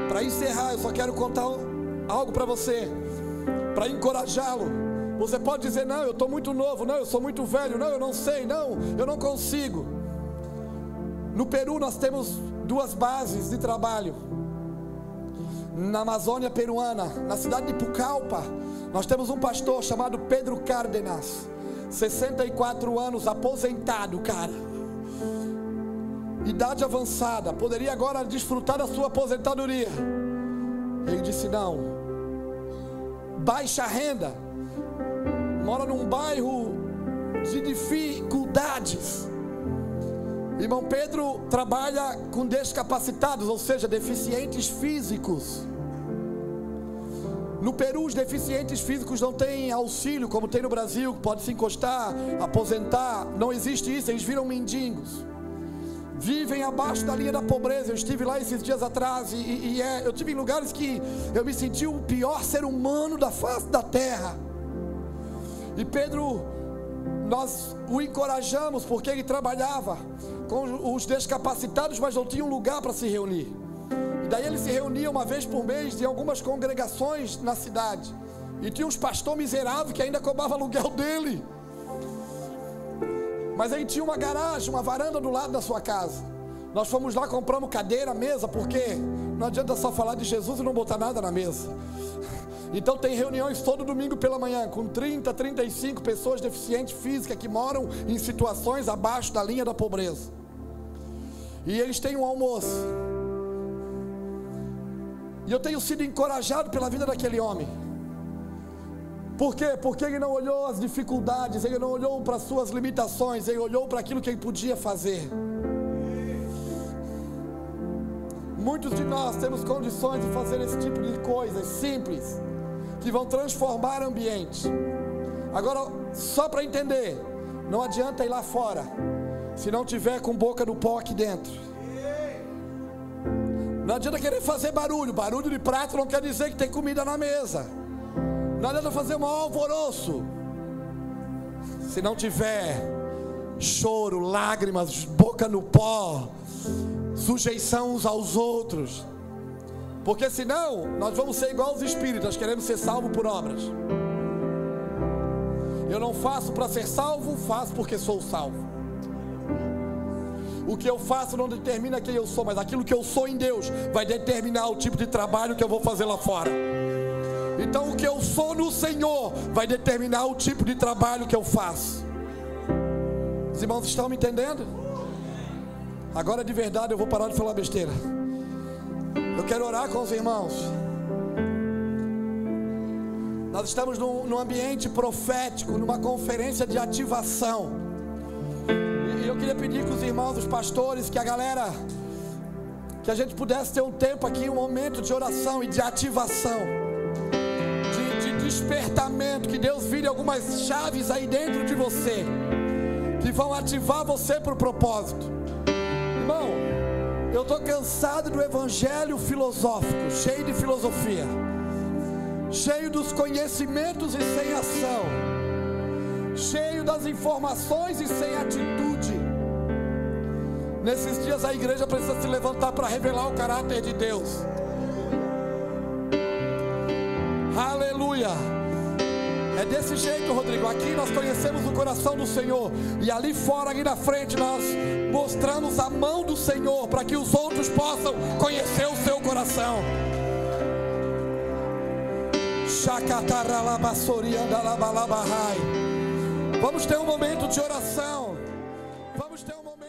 Para encerrar, eu só quero contar algo para você, para encorajá-lo. Você pode dizer: não, eu estou muito novo, não, eu sou muito velho, não, eu não sei, não, eu não consigo. No Peru nós temos 2 bases de trabalho. Na Amazônia peruana, na cidade de Pucallpa, nós temos um pastor chamado Pedro Cárdenas, 64 anos, aposentado, cara, idade avançada, poderia agora desfrutar da sua aposentadoria. Ele disse: não, baixa renda, mora num bairro de dificuldades. Irmão Pedro trabalha com discapacitados, ou seja, deficientes físicos. No Peru, os deficientes físicos não têm auxílio, como tem no Brasil, pode se encostar, aposentar. Não existe isso, eles viram mendigos. Vivem abaixo da linha da pobreza. Eu estive lá esses dias atrás eu estive em lugares que eu me senti o pior ser humano da face da terra. E Pedro, nós o encorajamos porque ele trabalhava com os discapacitados, mas não tinha um lugar para se reunir. E daí ele se reunia uma vez por mês em algumas congregações na cidade. E tinha uns pastores miseráveis que ainda cobravam aluguel dele. Mas aí tinha uma garagem, uma varanda do lado da sua casa. Nós fomos lá, compramos cadeira, mesa, porque não adianta só falar de Jesus e não botar nada na mesa. Então tem reuniões todo domingo pela manhã, com 30, 35 pessoas deficientes físicas que moram em situações abaixo da linha da pobreza. E eles têm um almoço. E eu tenho sido encorajado pela vida daquele homem. Por quê? Porque ele não olhou as dificuldades, ele não olhou para as suas limitações, ele olhou para aquilo que ele podia fazer. Muitos de nós temos condições de fazer esse tipo de coisas simples, que vão transformar ambiente. Agora, só para entender, não adianta ir lá fora, se não tiver com boca no pó aqui dentro. Não adianta querer fazer barulho. Barulho de prato não quer dizer que tem comida na mesa. Não adianta fazer um maior alvoroço se não tiver choro, lágrimas, boca no pó, sujeição uns aos outros. Porque senão nós vamos ser igual aos espíritas, queremos ser salvos por obras. Eu não faço para ser salvo, faço porque sou salvo. O que eu faço não determina quem eu sou, mas aquilo que eu sou em Deus vai determinar o tipo de trabalho que eu vou fazer lá fora. Então o que eu sou no Senhor vai determinar o tipo de trabalho que eu faço. Os irmãos estão me entendendo? Agora de verdade eu vou parar de falar besteira. Eu quero orar com os irmãos. Nós estamos num ambiente profético, numa conferência de ativação. E eu queria pedir que os irmãos, os pastores, que a galera, que a gente pudesse ter um tempo aqui, um momento de oração e de ativação, de despertamento, que Deus vire algumas chaves aí dentro de você, que vão ativar você para o propósito. Irmão, eu estou cansado do evangelho filosófico, cheio de filosofia, cheio dos conhecimentos e sem ação, cheio das informações e sem atitude. Nesses dias a igreja precisa se levantar para revelar o caráter de Deus. Aleluia. É desse jeito, Rodrigo. Aqui nós conhecemos o coração do Senhor, e ali fora, ali na frente, nós mostramos a mão do Senhor para que os outros possam conhecer o seu coração. Vamos ter um momento de oração. Vamos ter um momento